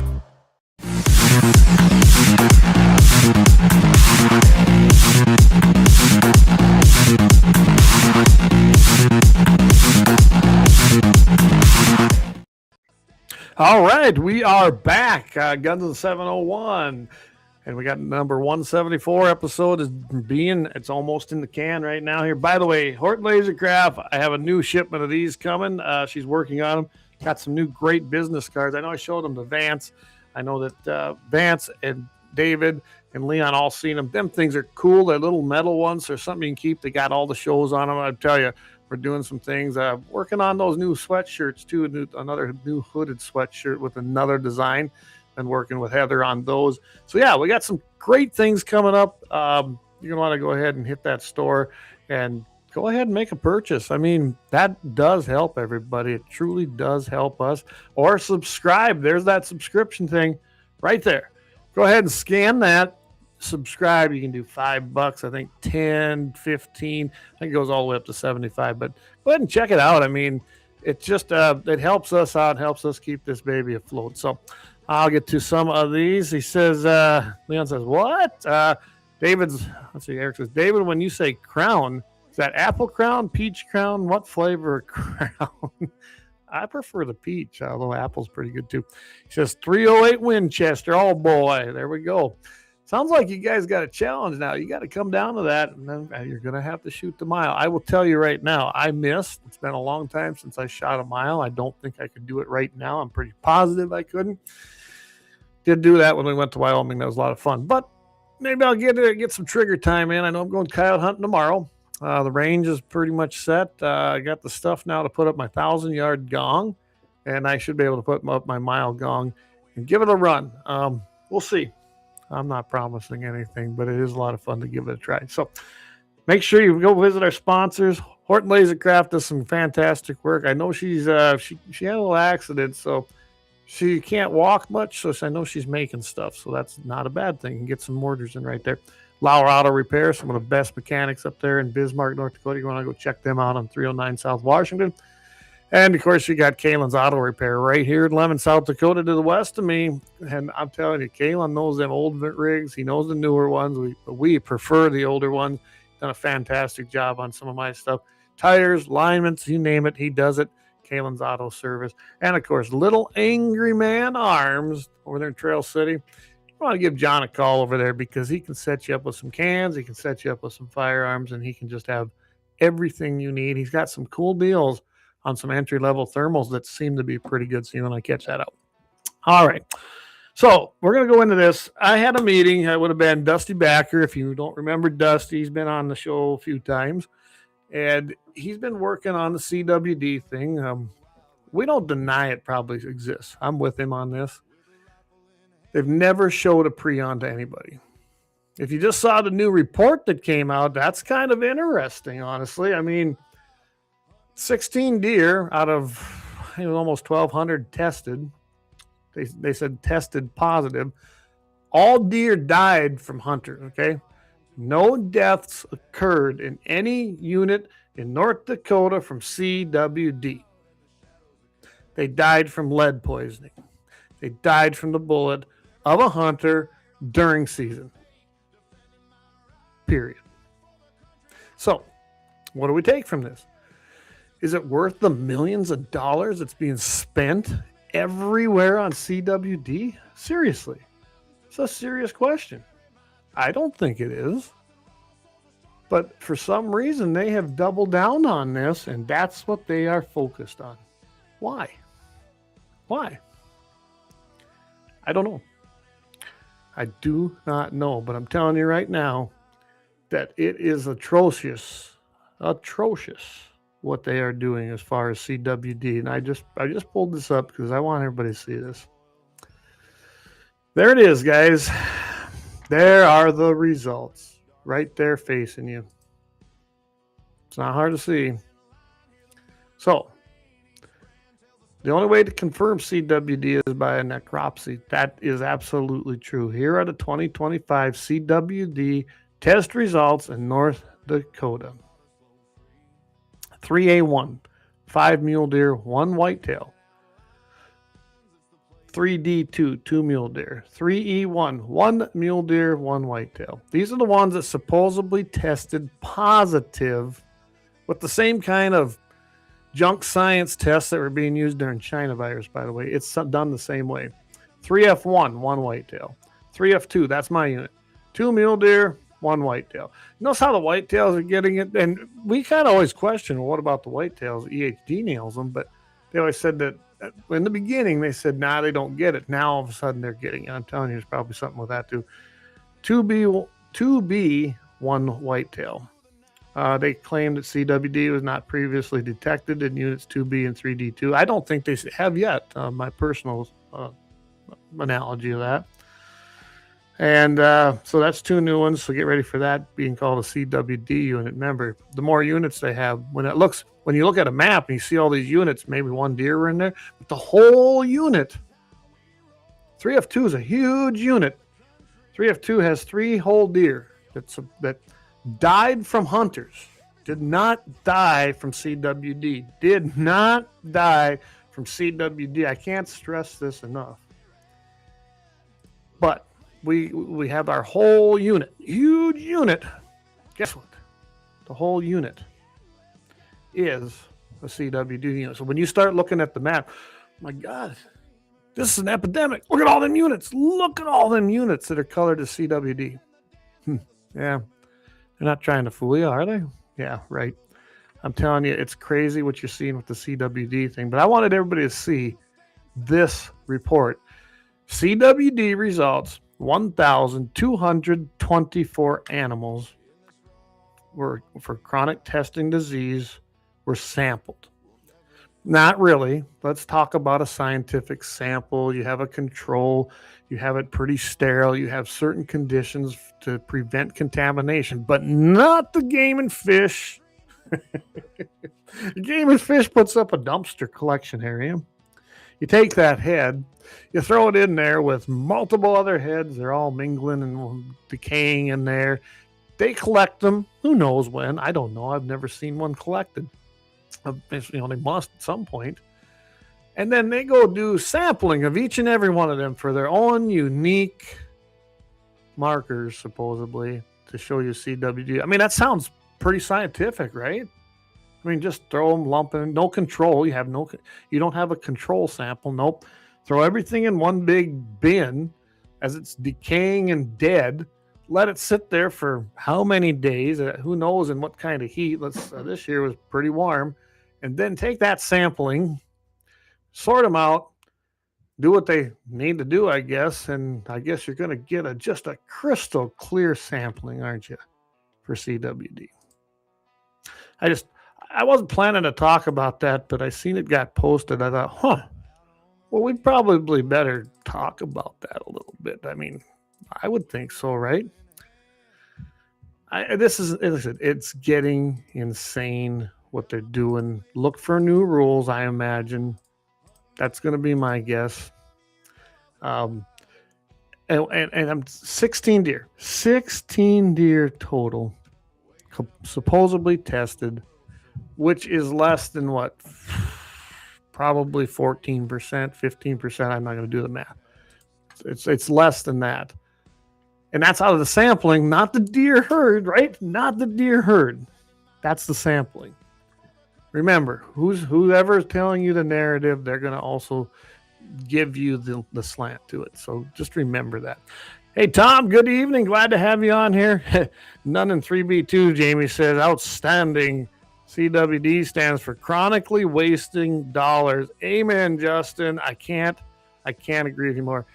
All right, we are back. Gunshows, and we got number 174 episode it's almost in the can right now here. By the way, Horton Lasercraft, I have a new shipment of these coming. She's working on them. Got some new great business cards. I know I showed them to Vance. I know that Vance and David and Leon all seen them. Them things are cool. They're little metal ones. There's something you can keep. They got all the shows on them. I tell you, we're doing some things. Working on those new sweatshirts too. Another new hooded sweatshirt with another design. Been working with Heather on those. So yeah, we got some great things coming up. You're gonna want to go ahead and hit that store and go ahead and make a purchase. I mean, that does help everybody. It truly does help us. Or subscribe. There's that subscription thing right there. Go ahead and scan that. Subscribe. You can do $5, I think 10, 15. I think it goes all the way up to 75. But go ahead and check it out. I mean, it just it helps us out, helps us keep this baby afloat. So I'll get to some of these. He says, Leon says, what? Eric says, David, when you say crown, is that apple crown, peach crown? What flavor crown? I prefer the peach, although apple's pretty good too. He says 308 Winchester. Oh boy, there we go. Sounds like you guys got a challenge now. You got to come down to that, and then you're going to have to shoot the mile. I will tell you right now, I missed. It's been a long time since I shot a mile. I don't think I could do it right now. I'm pretty positive I couldn't. Did do that when we went to Wyoming. That was a lot of fun. But maybe I'll get some trigger time in. I know I'm going coyote hunting tomorrow. The range is pretty much set. I got the stuff now to put up my 1,000-yard gong, and I should be able to put up my mile gong and give it a run. We'll see. I'm not promising anything, but it is a lot of fun to give it a try. So make sure you go visit our sponsors. Horton Lasercraft does some fantastic work. I know she had a little accident, so she can't walk much. So I know she's making stuff, so that's not a bad thing. You can get some orders in right there. LAUER Auto Repair, some of the best mechanics up there in Bismarck, North Dakota. You want to go check them out on 309 South Washington. And, of course, you got Kalen's Auto Repair right here in Lemon, South Dakota to the west of me. And I'm telling you, Kalen knows them old rigs. He knows the newer ones. We prefer the older ones. Done a fantastic job on some of my stuff. Tires, alignments, you name it, he does it. Kalen's Auto Service. And, of course, Little Angry Man Arms over there in Trail City. You want to give John a call over there because he can set you up with some cans. He can set you up with some firearms, and he can just have everything you need. He's got some cool deals on some entry-level thermals that seem to be pretty good, so you want to catch that out. All right. So we're going to go into this. I had a meeting. I would have been Dusty Backer. If you don't remember Dusty, he's been on the show a few times, and he's been working on the CWD thing. We don't deny it probably exists. I'm with him on this. They've never showed a pre-on to anybody. If you just saw the new report that came out, that's kind of interesting, honestly. I mean, 16 deer out of almost 1,200 tested. They said tested positive. All deer died from hunters, okay? No deaths occurred in any unit in North Dakota from CWD. They died from lead poisoning. They died from the bullet of a hunter during season. Period. So, what do we take from this? Is it worth the millions of dollars that's being spent everywhere on CWD? Seriously. It's a serious question. I don't think it is. But for some reason, they have doubled down on this, and that's what they are focused on. Why? Why? I don't know. I do not know, but I'm telling you right now that it is atrocious what they are doing as far as CWD. And I just pulled this up because I want everybody to see this. There it is, guys. There are the results right there facing you. It's not hard to see. So, the only way to confirm CWD is by a necropsy. That is absolutely true. Here are the 2025 CWD test results in North Dakota. 3A1, 5 mule deer, 1 whitetail. 3D2, 2 mule deer. 3E1, 1 mule deer, 1 whitetail. These are the ones that supposedly tested positive with the same kind of junk science tests that were being used during China virus, by the way. It's done the same way. 3F1, 1 whitetail. 3F2, that's my unit. 2 mule deer, 1 whitetail. Notice how the whitetails are getting it. And we kind of always question, well, what about the whitetails? EHD nails them, but they always said that in the beginning, they said, nah, they don't get it. Now, all of a sudden, they're getting it. I'm telling you, there's probably something with that, too. 2B, 1 whitetail. They claimed that CWD was not previously detected in units 2B and 3D2. I don't think they have yet, my personal analogy of that. And so that's 2 new ones. So get ready for that being called a CWD unit. Remember, the more units they have, when you look at a map and you see all these units, maybe 1 deer in there, but the whole unit, 3F2 is a huge unit. 3F2 has 3 whole deer that died from hunters, did not die from CWD, did not die from CWD. I can't stress this enough. But we have our whole unit, huge unit. Guess what? The whole unit is a CWD unit. So when you start looking at the map, my God, this is an epidemic. Look at all them units. Look at all them units that are colored as CWD. Yeah. They're not trying to fool you, are they? Yeah, right. I'm telling you, it's crazy what you're seeing with the CWD thing. But I wanted everybody to see this report. CWD results, 1,224 animals for chronic testing disease were sampled. Not really. Let's talk about a scientific sample. You have a control. You have it pretty sterile. You have certain conditions to prevent contamination, but not the game and fish. Game and fish puts up a dumpster collection area. You take that head, you throw it in there with multiple other heads. They're all mingling and decaying in there. They collect them. Who knows when? I don't know. I've never seen one collected. They must at some point. And then they go do sampling of each and every one of them for their own unique markers, supposedly, to show you CWD. I mean, that sounds pretty scientific, right? I mean, just throw them, lump in, no control. You don't have a control sample. Nope. Throw everything in one big bin as it's decaying and dead. Let it sit there for how many days? Who knows in what kind of heat? This year was pretty warm. And then take that sampling, sort them out, do what they need to do, I guess. And I guess you're going to get just a crystal clear sampling, aren't you, for CWD? I wasn't planning to talk about that, but I seen it got posted. I thought, well, we probably better talk about that a little bit. I mean, I would think so, right? It's getting insane what they're doing. Look for new rules, I imagine. That's going to be my guess. And I'm 16 deer. 16 deer total supposedly tested, which is less than what? Probably 14%, 15%. I'm not going to do the math. It's less than that. And that's out of the sampling, not the deer herd, right? Not the deer herd. That's the sampling. Remember, whoever's telling you the narrative, they're going to also give you the slant to it. So just remember that. Hey, Tom, good evening. Glad to have you on here. None in 3B2, Jamie says. Outstanding. CWD stands for chronically wasting dollars. Amen, Justin. I can't agree with you more.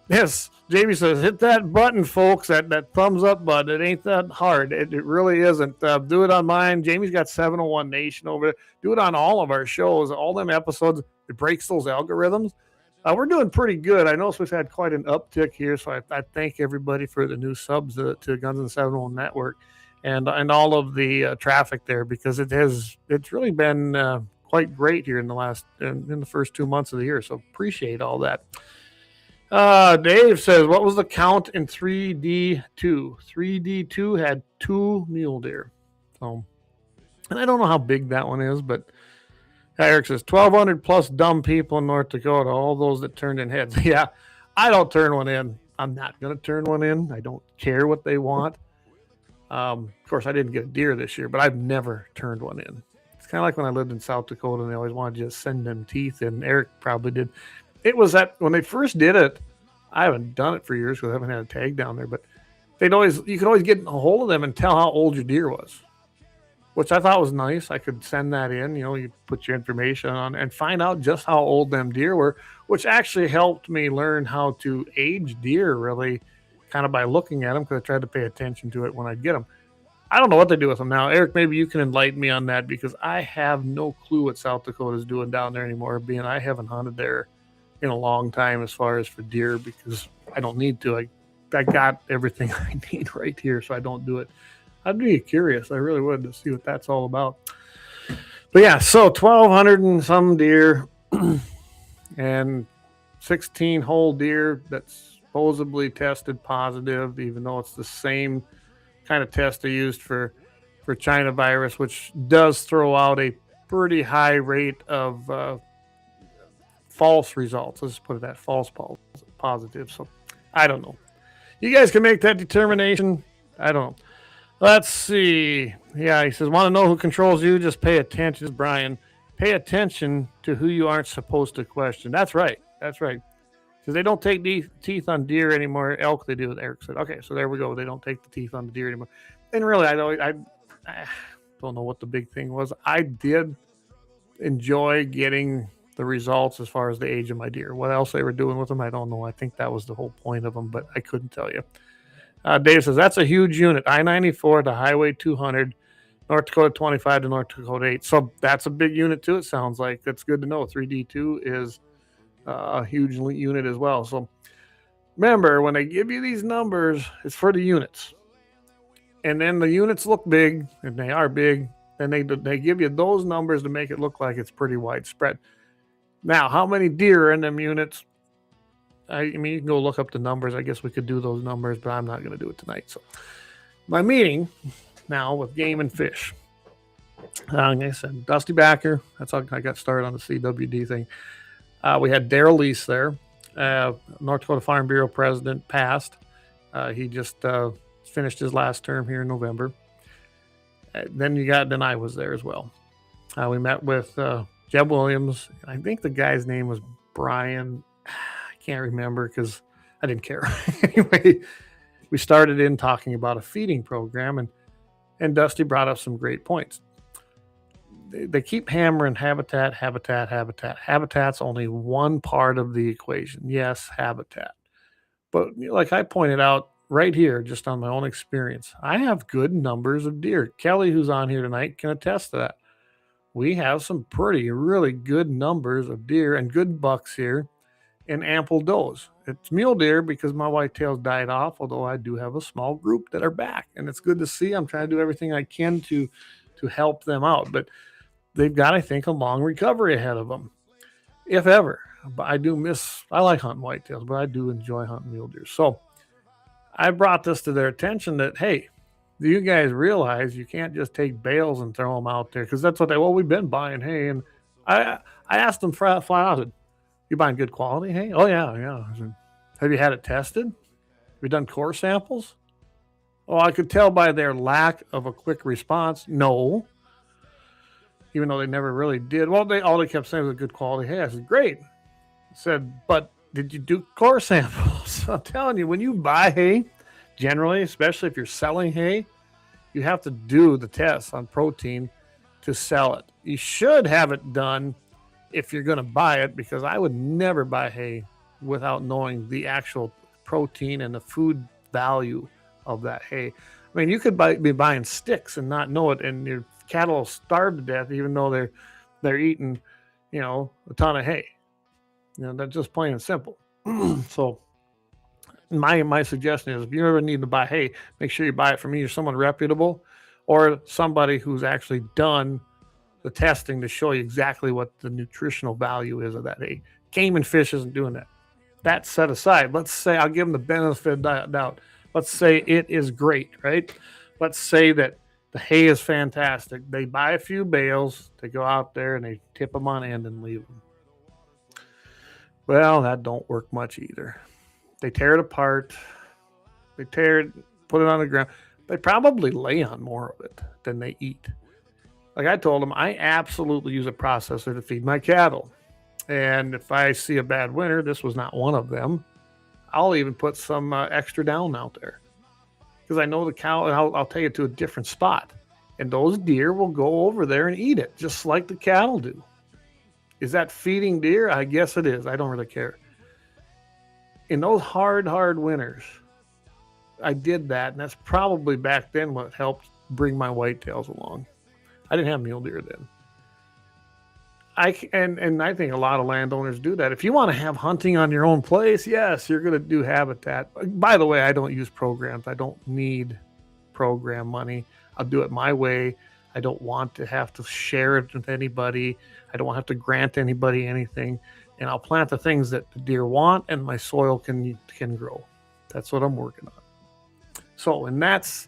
Yes, Jamie says, hit that button, folks, that thumbs up button. It ain't that hard. It really isn't. Do it on mine. Jamie's got 701 Nation over there. Do it on all of our shows, all them episodes. It breaks those algorithms. We're doing pretty good. I know we've had quite an uptick here, so I thank everybody for the new subs to Guns and 701 Network and all of the traffic there, because it's really been quite great here in the first 2 months of the year. So appreciate all that. Dave says, what was the count in 3D2? 3D2 had 2 mule deer. So, and I don't know how big that one is, but Eric says 1,200 plus dumb people in North Dakota, all those that turned in heads. Yeah, I don't turn one in. I'm not going to turn one in. I don't care what they want. Of course, I didn't get a deer this year, but I've never turned one in. It's kind of like when I lived in South Dakota and they always wanted to just send them teeth in. Eric probably did. It was that when they first did it, I haven't done it for years because I haven't had a tag down there, but you could always get a hold of them and tell how old your deer was, which I thought was nice. I could send that in, you put your information on and find out just how old them deer were, which actually helped me learn how to age deer really kind of by looking at them, because I tried to pay attention to it when I'd get them. I don't know what they do with them now. Eric, maybe you can enlighten me on that, because I have no clue what South Dakota is doing down there anymore, being I haven't hunted there in a long time as far as for deer, because I don't need to. I got everything I need right here, so I don't do it. I'd be curious. I really would, to see what that's all about. But yeah, so 1,200 and some deer and 16 whole deer that's supposedly tested positive, even though it's the same kind of test they used for China virus, which does throw out a pretty high rate of false results. Let's put it that false positive. So I don't know. You guys can make that determination. I don't know. Let's see. Yeah, he says, want to know who controls you? Just pay attention. This is Brian. Pay attention to who you aren't supposed to question. That's right. That's right. Because they don't take teeth on deer anymore. Elk they do, Eric said. Okay, so there we go. They don't take the teeth on the deer anymore. And really, I don't know what the big thing was. I did enjoy getting the results as far as the age of my deer. What else they were doing with them, I don't know. I think that was the whole point of them, but I couldn't tell you. Dave says, that's a huge unit. I-94 to Highway 200, North Dakota 25 to North Dakota 8. So that's a big unit too, it sounds like. That's good to know. 3D2 is a huge unit as well. So remember, when they give you these numbers, it's for the units. And then the units look big, and they are big, and they give you those numbers to make it look like it's pretty widespread. Now, how many deer are in them units? I mean, you can go look up the numbers. I guess we could do those numbers, but I'm not going to do it tonight. So my meeting now with Game and Fish. Like I said, Dusty Backer. That's how I got started on the CWD thing. We had Daryl Lease there. North Dakota Farm Bureau president, passed. He just finished his last term here in November. Then I was there as well. We met with Jeb Williams. I think the guy's name was Brian. I can't remember because I didn't care. Anyway, we started in talking about a feeding program, and Dusty brought up some great points. They keep hammering habitat. Habitat's only one part of the equation. Yes, habitat. But like I pointed out right here, just on my own experience, I have good numbers of deer. Kelly, who's on here tonight, can attest to that. We have some really good numbers of deer and good bucks here and ample does. It's mule deer because my whitetails died off, although I do have a small group that are back, and it's good to see. I'm trying to do everything I can to help them out, but they've got, I think, a long recovery ahead of them, if ever. But I like hunting whitetails, but I do enjoy hunting mule deer. So I brought this to their attention that, hey, do you guys realize you can't just take bales and throw them out there? Because that's what we've been buying hay. And I asked them flat out, I said, you buying good quality hay? Oh, yeah. I said, have you had it tested? Have you done core samples? Oh, I could tell by their lack of a quick response. No. Even though they never really did. Well, all they kept saying was good quality hay. I said, great. I said, but did you do core samples? So I'm telling you, when you buy hay, generally, especially if you're selling hay, you have to do the tests on protein to sell it. You should have it done if you're going to buy it, because I would never buy hay without knowing the actual protein and the food value of that hay. I mean, you could be buying sticks and not know it, and your cattle will starve to death even though they're eating, a ton of hay. That's just plain and simple. So my suggestion is, if you ever need to buy hay, make sure you buy it from either someone reputable or somebody who's actually done the testing to show you exactly what the nutritional value is of that hay. Game and Fish isn't doing that. That set aside, let's say, I'll give them the benefit of the doubt. Let's say it is great, right? Let's say that the hay is fantastic. They buy a few bales, they go out there and they tip them on end and leave them. Well, that don't work much either. They tear it apart. They tear it, put it on the ground. They probably lay on more of it than they eat. Like I told them, I absolutely use a processor to feed my cattle. And if I see a bad winter, this was not one of them, I'll even put some extra down out there. Because I know the cow, and I'll take it to a different spot. And those deer will go over there and eat it, just like the cattle do. Is that feeding deer? I guess it is. I don't really care. In those hard winters, I did that, and that's probably back then what helped bring my whitetails along. I didn't have mule deer then. I think a lot of landowners do that. If you want to have hunting on your own place, yes, you're going to do habitat. By the way, I don't use programs. I don't need program money. I'll do it my way. I don't want to have to share it with anybody. I don't want to have to grant anybody anything. And I'll plant the things that the deer want, and my soil can grow. That's what I'm working on. So, and that's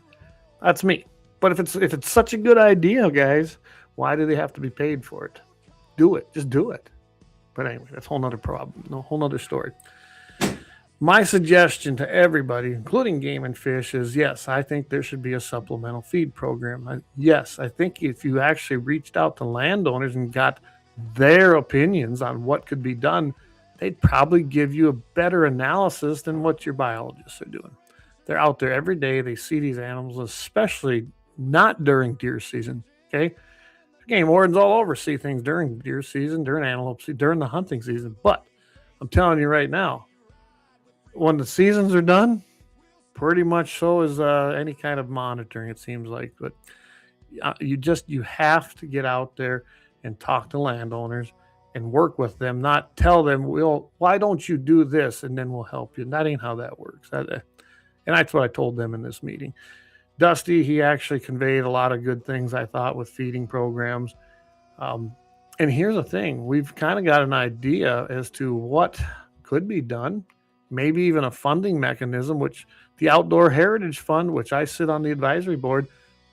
me. But if it's such a good idea, guys, why do they have to be paid for it? Do it. Just do it. But anyway, that's a whole nother problem. No, whole nother story. My suggestion to everybody, including Game and Fish, is yes, I think there should be a supplemental feed program. Yes, I think if you actually reached out to landowners and got their opinions on what could be done, they'd probably give you a better analysis than what your biologists are doing. They're out there every day. They see these animals, especially not during deer season. Okay. Game wardens all over see things during deer season, during antelope season, during the hunting season. But I'm telling you right now, when the seasons are done, pretty much so is any kind of monitoring, it seems like. But you have to get out there and talk to landowners and work with them, not tell them, well, why don't you do this and then we'll help you. And that ain't how that works. And that's what I told them in this meeting. Dusty, he actually conveyed a lot of good things, I thought, with feeding programs. And here's the thing. We've kind of got an idea as to what could be done, maybe even a funding mechanism, which the Outdoor Heritage Fund, which I sit on the advisory board,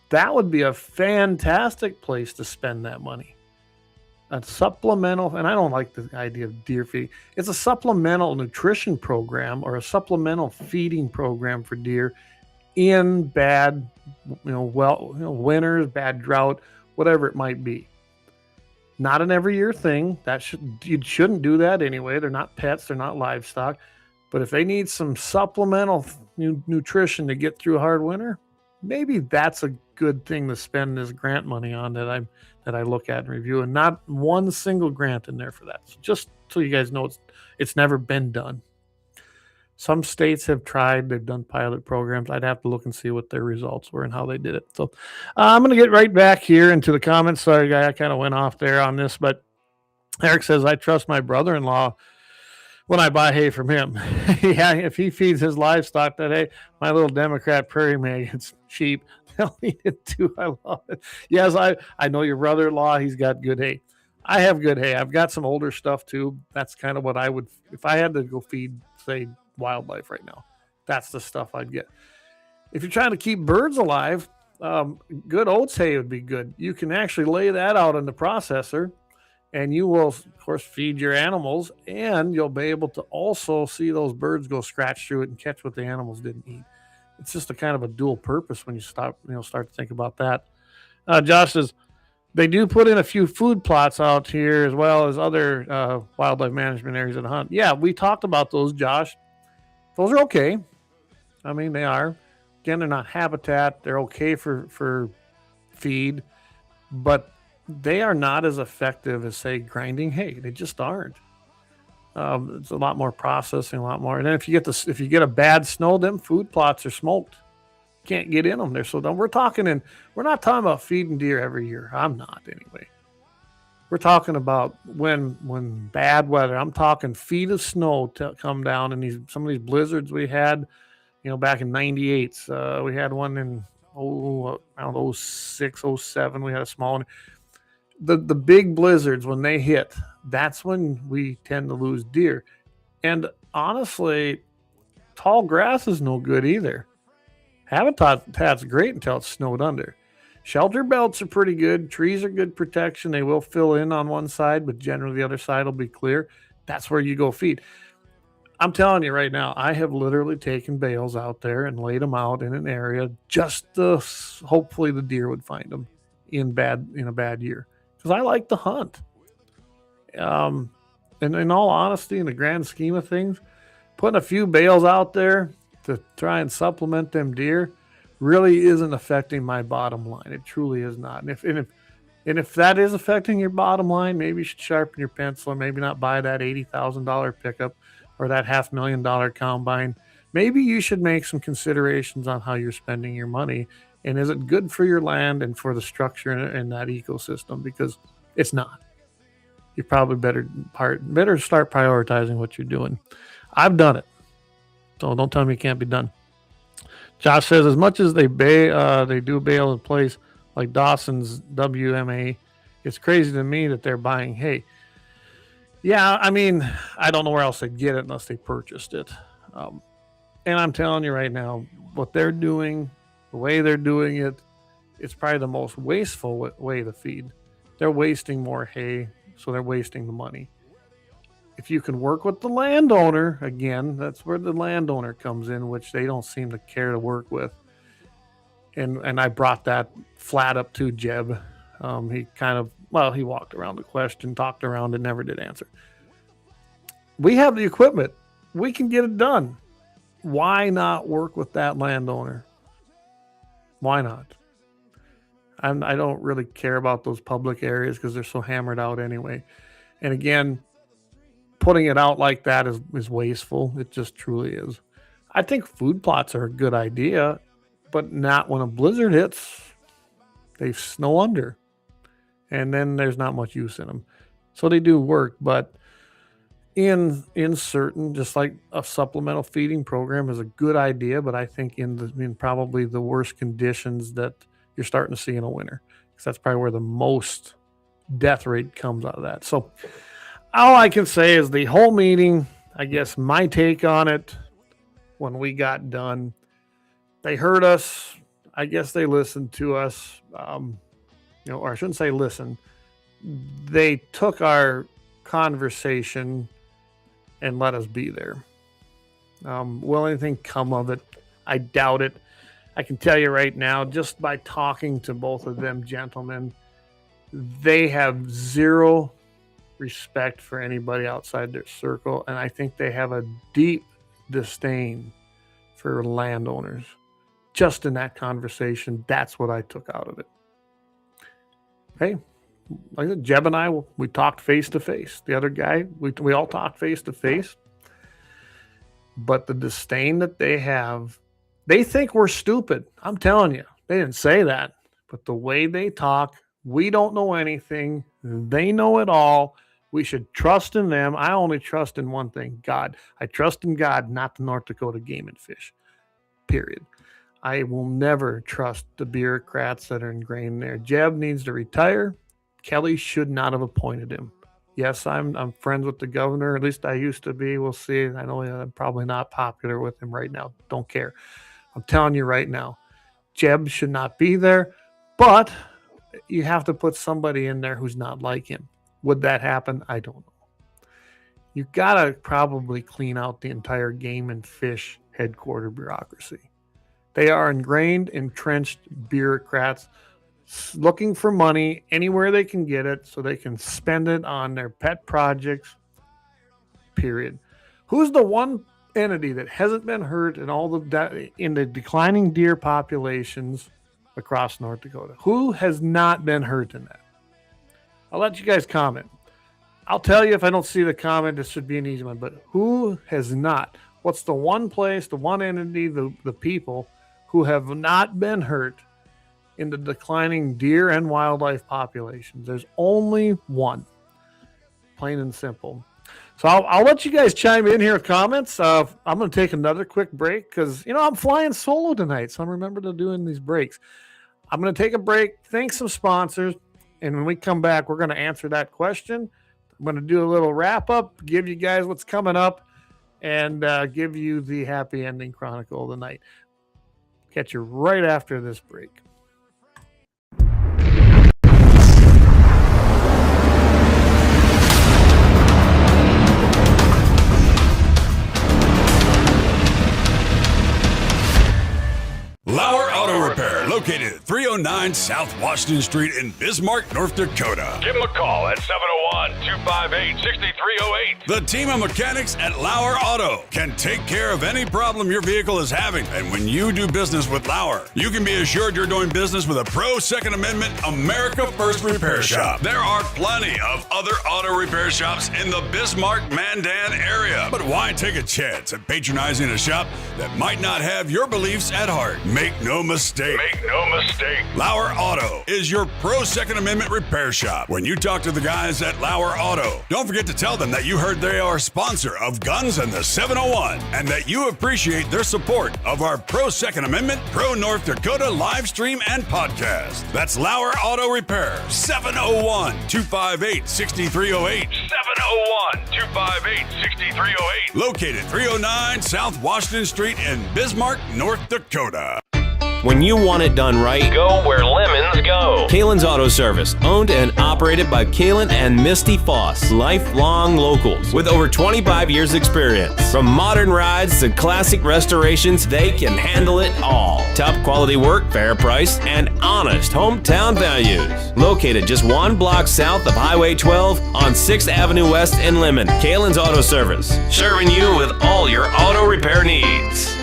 that would be a fantastic place to spend that money. A supplemental, and I don't like the idea of deer feeding. It's a supplemental nutrition program or a supplemental feeding program for deer in bad, winters, bad drought, whatever it might be. Not an every year thing. You shouldn't do that anyway. They're not pets. They're not livestock. But if they need some supplemental nutrition to get through a hard winter, maybe that's a good thing to spend this grant money on that I look at and review, and not one single grant in there for that. So just so you guys know, it's never been done. Some states have tried. They've done pilot programs. I'd have to look and see what their results were and how they did it. So I'm going to get right back here into the comments. Sorry, guy, I kind of went off there on this, but Eric says, I trust my brother-in-law when I buy hay from him. Yeah, if he feeds his livestock that hay, my little Democrat prairie maggots, sheep, they'll eat it too. I love it. Yes, I know your brother-in-law. He's got good hay. I have good hay. I've got some older stuff too. That's kind of what I would, if I had to go feed, say, wildlife right now, that's the stuff I'd get. If you're trying to keep birds alive, good oats hay would be good. You can actually lay that out in the processor, and you will, of course, feed your animals, and you'll be able to also see those birds go scratch through it and catch what the animals didn't eat. It's just a kind of a dual purpose when you start to think about that. Josh says, they do put in a few food plots out here as well as other wildlife management areas that hunt. Yeah, we talked about those, Josh. Those are okay. I mean, they are. Again, they're not habitat. They're okay for feed, but they are not as effective as, say, grinding hay. They just aren't. It's a lot more processing, a lot more. And then if you get a bad snow, them food plots are smoked. Can't get in them. They're so done. We're not talking about feeding deer every year. I'm not anyway. We're talking about when bad weather. I'm talking feet of snow come down, and some of these blizzards we had, back in '98. We had one in around 06, 07. We had a small one. The big blizzards, when they hit, that's when we tend to lose deer. And honestly, tall grass is no good either. Habitat's great until it's snowed under. Shelter belts are pretty good. Trees are good protection. They will fill in on one side, but generally the other side will be clear. That's where you go feed. I'm telling you right now, I have literally taken bales out there and laid them out in an area just to hopefully the deer would find them in a bad year. Because I like to hunt. And in all honesty, in the grand scheme of things, putting a few bales out there to try and supplement them deer really isn't affecting my bottom line. It truly is not. And if that is affecting your bottom line, maybe you should sharpen your pencil, or maybe not buy that $80,000 pickup or that $500,000 combine. Maybe you should make some considerations on how you're spending your money, and is it good for your land and for the structure in that ecosystem? Because it's not. You probably better start prioritizing what you're doing. I've done it, so don't tell me it can't be done. Josh says, as much as they do bail in place like Dawson's WMA, it's crazy to me that they're buying hay. Yeah, I mean, I don't know where else they'd get it unless they purchased it. And I'm telling you right now, what they're doing, the way they're doing it, it's probably the most wasteful way to feed. They're wasting more hay, so they're wasting the money. If you can work with the landowner, again, that's where the landowner comes in, which they don't seem to care to work with. And I brought that flat up to Jeb. He walked around the question, talked around it, never did answer. We have the equipment. We can get it done. Why not work with that landowner? Why not? I don't really care about those public areas because they're so hammered out anyway. And again, putting it out like that is wasteful. It just truly is. I think food plots are a good idea, but not when a blizzard hits. They snow under, and then there's not much use in them. So they do work, but in certain, just like a supplemental feeding program is a good idea, but I think in probably the worst conditions that you're starting to see in a winter, because that's probably where the most death rate comes out of that. So all I can say is the whole meeting, I guess my take on it, when we got done, they heard us. I guess they listened to us, or I shouldn't say listen. They took our conversation and let us be there. Will anything come of it? I doubt it. I can tell you right now, just by talking to both of them gentlemen, they have zero respect for anybody outside their circle, and I think they have a deep disdain for landowners. Just in that conversation, that's what I took out of it. Hey, like I said, Jeb and I, we talked face to face. The other guy, we all talked face to face. But the disdain that they have, they think we're stupid. I'm telling you, they didn't say that. But the way they talk, we don't know anything. They know it all. We should trust in them. I only trust in one thing, God. I trust in God, not the North Dakota Game and Fish, period. I will never trust the bureaucrats that are ingrained there. Jeb needs to retire. Kelly should not have appointed him. Yes, I'm friends with the governor. At least I used to be. We'll see. I know I'm probably not popular with him right now. Don't care. I'm telling you right now, Jeb should not be there. But you have to put somebody in there who's not like him. Would that happen? I don't know. You got to probably clean out the entire Game and Fish headquarter bureaucracy. They are ingrained, entrenched bureaucrats looking for money anywhere they can get it so they can spend it on their pet projects, period. Who's the one entity that hasn't been hurt in in the declining deer populations across North Dakota? Who has not been hurt in that? I'll let you guys comment. I'll tell you if I don't see the comment. This should be an easy one, but who has not? What's the one place, the one entity, the people who have not been hurt in the declining deer and wildlife populations? There's only one, plain and simple. So I'll let you guys chime in here with comments. I'm going to take another quick break because, I'm flying solo tonight, so I'm remember doing these breaks. I'm going to take a break, thank some sponsors, and when we come back, we're going to answer that question. I'm going to do a little wrap-up, give you guys what's coming up, and give you the happy ending chronicle of the night. Catch you right after this break. LAUER Auto Repair, located at 309 South Washington Street in Bismarck, North Dakota. Give them a call at 701-258-6308. The team of mechanics at LAUER Auto can take care of any problem your vehicle is having. And when you do business with LAUER, you can be assured you're doing business with a pro Second Amendment America First repair shop. There are plenty of other auto repair shops in the Bismarck-Mandan area. But why take a chance at patronizing a shop that might not have your beliefs at heart? Make no mistake. LAUER Auto is your pro Second Amendment repair shop. When you talk to the guys at LAUER Auto, don't forget to tell them that you heard they are a sponsor of Guns and the 701 and that you appreciate their support of our pro Second Amendment, pro North Dakota live stream and podcast. That's LAUER Auto Repair, 701-258-6308. 701-258-6308. Located 309 South Washington Street in Bismarck, North Dakota. When you want it done right, Go where lemons go. Kalen's Auto Service, owned and operated by Kalen and Misty Foss, lifelong locals with over 25 years experience. From modern rides to classic restorations, they can handle it all. Top quality work, fair price, and honest hometown values. Located just one block south of Highway 12 on 6th Avenue West in Lemon. Kalen's Auto Service, serving you with all your auto repair needs.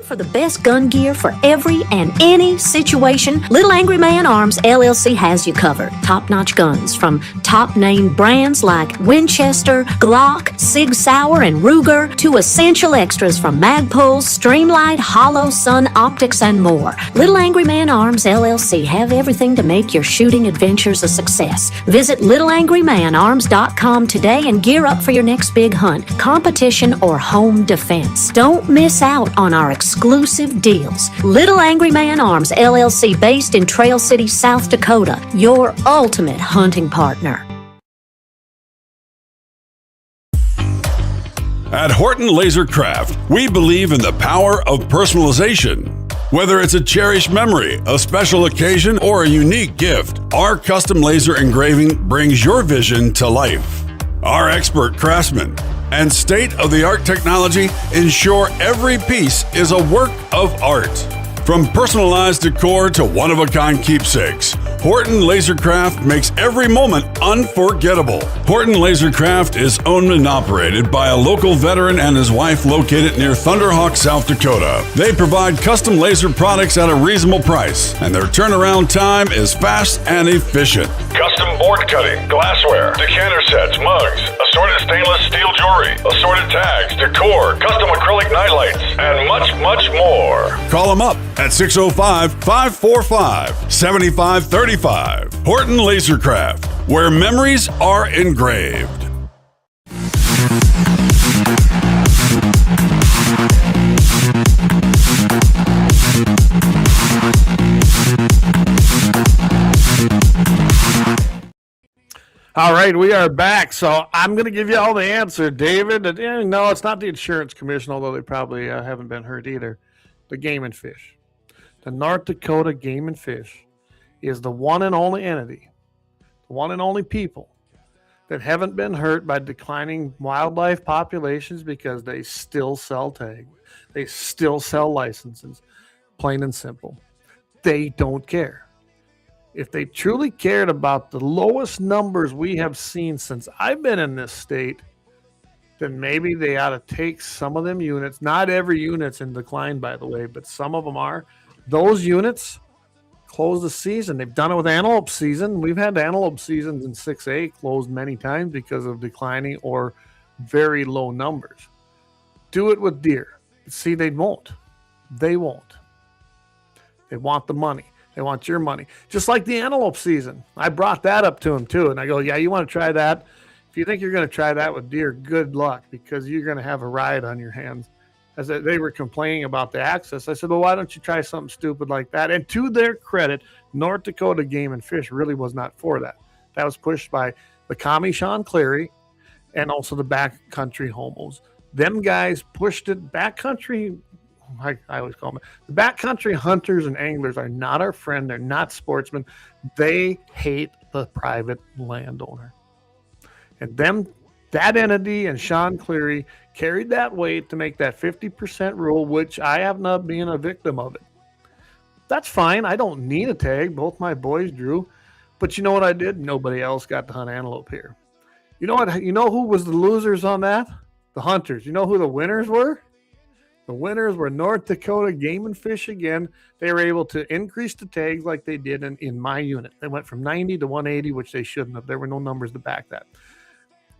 For the best gun gear for every and any situation, Little Angry Man Arms LLC has you covered. Top-notch guns from top-name brands like Winchester, Glock, Sig Sauer, and Ruger to essential extras from Magpul's, Streamlight, Hollow, Sun Optics, and more. Little Angry Man Arms LLC have everything to make your shooting adventures a success. Visit littleangrymanarms.com today and gear up for your next big hunt, competition, or home defense. Don't miss out on our exclusive deals. Little Angry Man Arms LLC, based in Trail City, South Dakota, your ultimate hunting partner. At Horton Laser Craft, we believe in the power of personalization. Whether it's a cherished memory, a special occasion, or a unique gift, our custom laser engraving brings your vision to life. Our expert craftsmen and state-of-the-art technology ensure every piece is a work of art. From personalized decor to one-of-a-kind keepsakes, Horton Lasercraft makes every moment unforgettable. Horton Lasercraft is owned and operated by a local veteran and his wife located near Thunderhawk, South Dakota. They provide custom laser products at a reasonable price, and their turnaround time is fast and efficient. Custom board cutting, glassware, decanter sets, mugs, assorted stainless steel jewelry, assorted tags, decor, custom acrylic nightlights, and much, much more. Call them up at 605-545-7535. Horton Lasercraft, where memories are engraved. All right, we are back. So I'm going to give you all the answer, David. No, it's not the insurance commission, although they probably haven't been hurt either. The Game and Fish. The North Dakota Game and Fish is the one and only entity, the one and only people that haven't been hurt by declining wildlife populations because they still sell tags. They still sell licenses, plain and simple. They don't care. If they truly cared about the lowest numbers we have seen since I've been in this state, then maybe they ought to take some of them units. Not every unit's in decline, by the way, but some of them are. Those units close the season. They've done it with antelope season. We've had antelope seasons in 6A closed many times because of declining or very low numbers. Do it with deer. See, they won't. They won't. They want the money. They want your money. Just like the antelope season. I brought that up to them too. And I go, yeah, you want to try that? If you think you're going to try that with deer, good luck, because you're going to have a riot on your hands. As they were complaining about the access, I said, well, why don't you try something stupid like that? And to their credit, North Dakota Game and Fish really was not for that. That was pushed by the commie Sean Cleary and also the backcountry homos. Them guys pushed it. Backcountry, I always call them, the backcountry hunters and anglers are not our friend. They're not sportsmen. They hate the private landowner. And that entity and Sean Cleary carried that weight to make that 50% rule, which I have not been a victim of it. That's fine. I don't need a tag. Both my boys drew. But you know what I did? Nobody else got to hunt antelope here. You know what? You know who was the losers on that? The hunters. You know who the winners were? The winners were North Dakota Game and Fish again. They were able to increase the tags like they did in my unit. They went from 90 to 180, which they shouldn't have. There were no numbers to back that.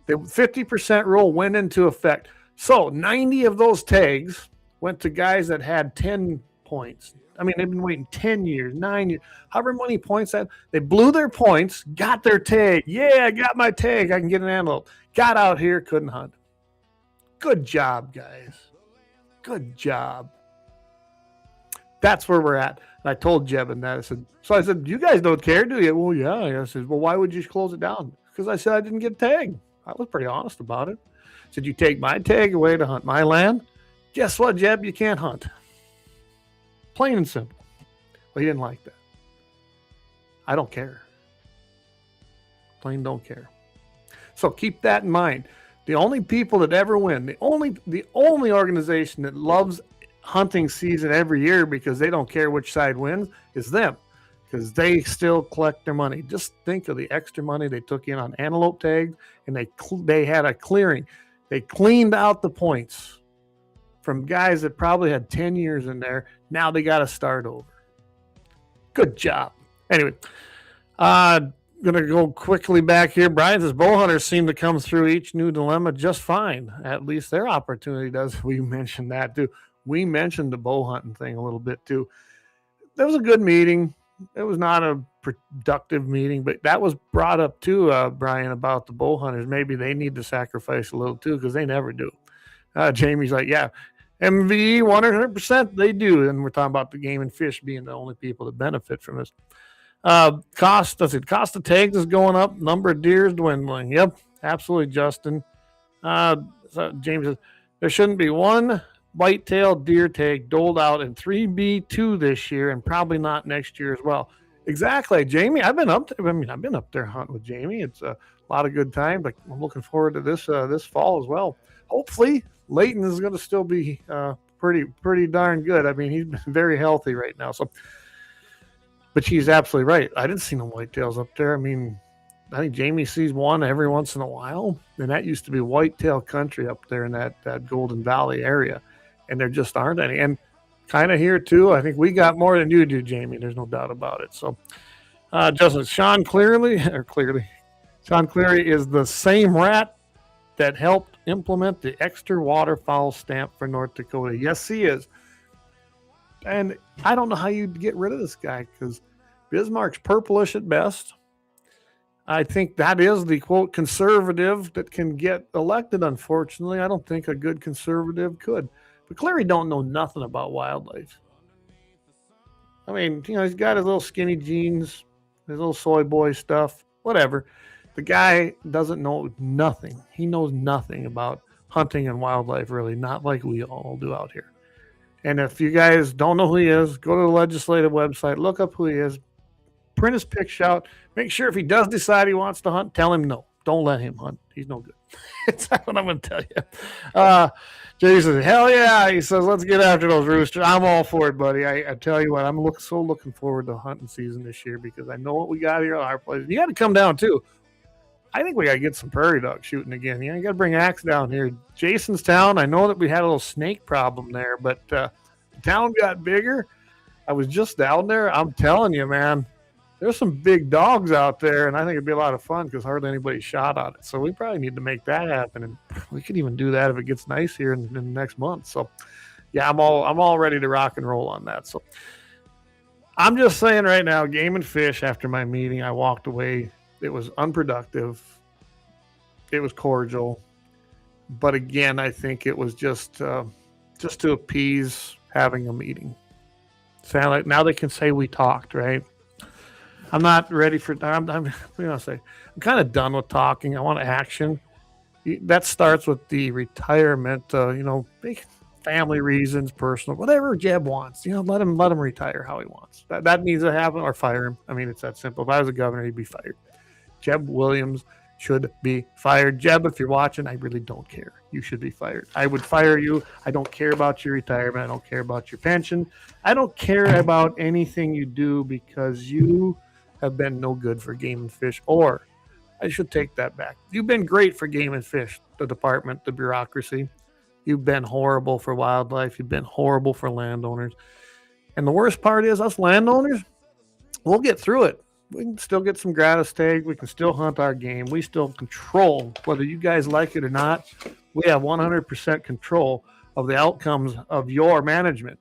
The 50% rule went into effect. So 90 of those tags went to guys that had 10 points. I mean, they've been waiting 10 years, 9 years, however many points that. They blew their points, got their tag. Yeah, I got my tag. I can get an antelope. Got out here, couldn't hunt. Good job, guys. Good job. That's where we're at. And I told Jebin that. I said, you guys don't care, do you? Well, yeah. I said, well, why would you close it down? Because I said I didn't get a tag. I was pretty honest about it. I said, you take my tag away to hunt my land? Guess what, Jeb? You can't hunt. Plain and simple. Well, he didn't like that. I don't care. Plain don't care. So keep that in mind. The only people that ever win, the only organization that loves hunting season every year because they don't care which side wins is them, because they still collect their money. Just think of the extra money they took in on antelope tags, and they had a clearing. They cleaned out the points from guys that probably had 10 years in there. Now they got to start over. Good job. Anyway, going to go quickly back here. Brian says, bow hunters seem to come through each new dilemma just fine. At least their opportunity does. We mentioned that too. We mentioned the bow hunting thing a little bit too. That was a good meeting. It was not a productive meeting, but that was brought up too, Brian, about the bow hunters. Maybe they need to sacrifice a little too, because they never do. Jamie's like, yeah, MVE 100% they do. And we're talking about the game and fish being the only people that benefit from this. Cost of tags is going up. Number of deer is dwindling. Yep, absolutely, Justin. So James says, there shouldn't be one whitetail deer tag doled out in 3B2 this year, and probably not next year as well. Exactly, Jamie. I've been up there hunting with Jamie. It's a lot of good time, but I'm looking forward to this fall as well. Hopefully, Leighton is going to still be pretty darn good. I mean, he's been very healthy right now. So, but she's absolutely right. I didn't see no whitetails up there. I mean, I think Jamie sees one every once in a while, and that used to be whitetail country up there in that Golden Valley area, and there just aren't any. And kind of here too. I think we got more than you do, Jamie. There's no doubt about it. So, Justin, Sean Cleary is the same rat that helped implement the extra waterfowl stamp for North Dakota. Yes, he is. And I don't know how you'd get rid of this guy, because Bismarck's purplish at best. I think that is the, quote, conservative that can get elected, unfortunately. I don't think a good conservative could. But Cleary don't know nothing about wildlife. I mean, he's got his little skinny jeans, his little soy boy stuff, whatever. The guy doesn't know nothing. He knows nothing about hunting and wildlife, really, not like we all do out here. And if you guys don't know who he is, go to the legislative website, look up who he is, print his picture out, make sure if he does decide he wants to hunt, tell him no. Don't let him hunt. He's no good. That's what I'm going to tell you. Jay says, hell yeah. He says, let's get after those roosters. I'm all for it, buddy. I tell you what, I'm looking forward to hunting season this year, because I know what we got here at our place. You got to come down, too. I think we got to get some prairie dog shooting again. You got to bring Axe down here. Jason's town, I know that we had a little snake problem there, but the town got bigger. I was just down there. I'm telling you, man, there's some big dogs out there, and I think it'd be a lot of fun because hardly anybody shot on it. So we probably need to make that happen, and we could even do that if it gets nice here in the next month. So, yeah, I'm all ready to rock and roll on that. So I'm just saying right now, Game and Fish, after my meeting, I walked away. It was unproductive. It was cordial. But again, I think it was just to appease having a meeting. Sound like now they can say we talked, right? I'm not ready for. I'm kind of done with talking. I want action. That starts with the retirement. Big family reasons, personal, whatever Jeb wants. Let him retire how he wants. That needs to happen, or fire him. I mean, it's that simple. If I was a governor, he'd be fired. Jeb Williams should be fired. Jeb, if you're watching, I really don't care. You should be fired. I would fire you. I don't care about your retirement. I don't care about your pension. I don't care about anything you do because you have been no good for Game and Fish. Or I should take that back. You've been great for Game and Fish, the department, the bureaucracy. You've been horrible for wildlife. You've been horrible for landowners. And the worst part is us landowners, we'll get through it. We can still get some gratis tag. We can still hunt our game. We still control, whether you guys like it or not, we have 100% control of the outcomes of your management.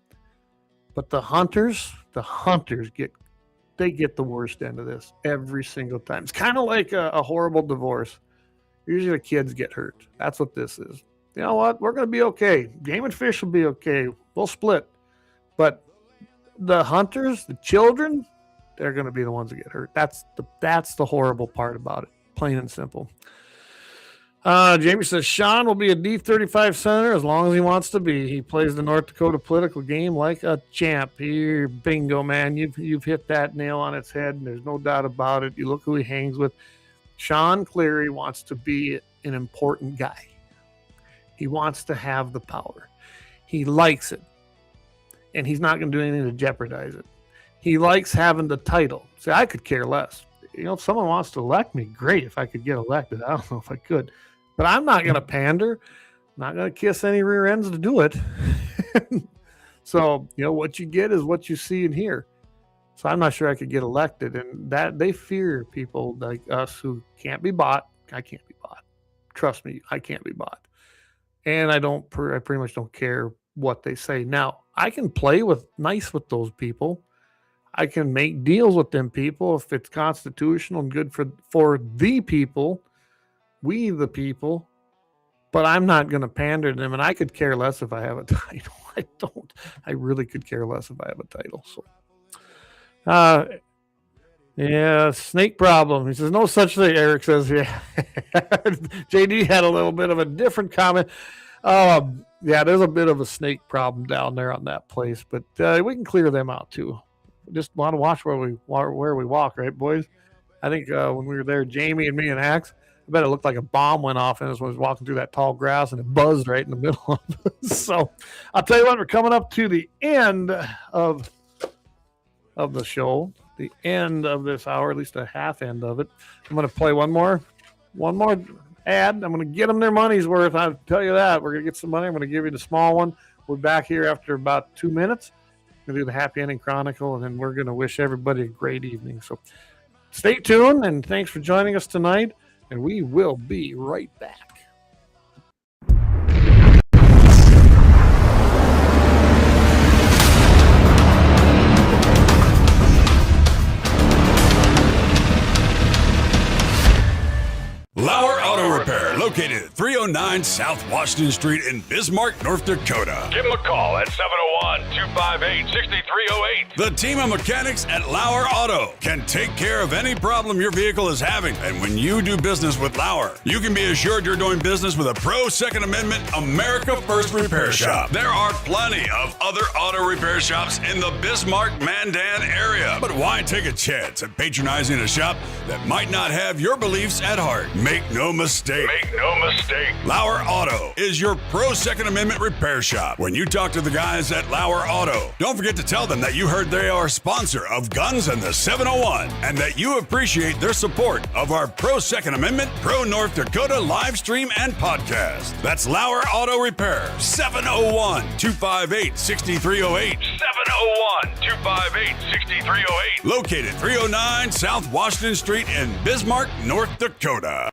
But the hunters get the worst end of this every single time. It's kind of like a horrible divorce. Usually the kids get hurt. That's what this is. You know what? We're going to be okay. Game and Fish will be okay. We'll split. But the hunters, the children, they're going to be the ones that get hurt. That's the horrible part about it. Plain and simple. Jamie says Sean will be a D35 senator as long as he wants to be. He plays the North Dakota political game like a champ. Here, bingo, man. You've hit that nail on its head, and there's no doubt about it. You look who he hangs with. Sean Cleary wants to be an important guy. He wants to have the power. He likes it. And he's not going to do anything to jeopardize it. He likes having the title. See, I could care less. If someone wants to elect me, great. If I could get elected, I don't know if I could. But I'm not going to pander. I'm not going to kiss any rear ends to do it. So, what you get is what you see and hear. So I'm not sure I could get elected. And that they fear people like us who can't be bought. I can't be bought. Trust me, I can't be bought. And I pretty much don't care what they say. Now, I can play nice with those people. I can make deals with them people if it's constitutional and good for the people, we the people, but I'm not going to pander to them, and I could care less if I have a title. I really could care less if I have a title. So, yeah, snake problem. He says, no such thing, Eric says, yeah. JD had a little bit of a different comment. Yeah, there's a bit of a snake problem down there on that place, but we can clear them out too. Just want to watch where we walk, right, boys? I think when we were there, Jamie and me and Axe, I bet it looked like a bomb went off and was walking through that tall grass and it buzzed right in the middle of it. So I'll tell you what, we're coming up to the end of the show, the end of this hour, at least a half end of it. I'm going to play one more ad. I'm going to get them their money's worth. I'll tell you that. We're going to get some money. I'm going to give you the small one. We're back here after about 2 minutes. We're going to do the Happy Ending Chronicle, and then we're going to wish everybody a great evening. So stay tuned, and thanks for joining us tonight, and we will be right back. LAUER Auto Repair, located at 309 South Washington Street in Bismarck, North Dakota. Give them a call at 701-258-6308. The team of mechanics at LAUER Auto can take care of any problem your vehicle is having. And when you do business with LAUER, you can be assured you're doing business with a pro Second Amendment America First repair shop. There are plenty of other auto repair shops in the Bismarck-Mandan area. But why take a chance at patronizing a shop that might not have your beliefs at heart? Make no mistake. Make no mistake. LAUER Auto is your pro Second Amendment repair shop. When you talk to the guys at LAUER Auto, don't forget to tell them that you heard they are a sponsor of Guns and the 701 and that you appreciate their support of our pro Second Amendment, pro North Dakota live stream and podcast. That's LAUER Auto Repair, 701-258-6308. 701-258-6308. Located 309 South Washington Street in Bismarck, North Dakota.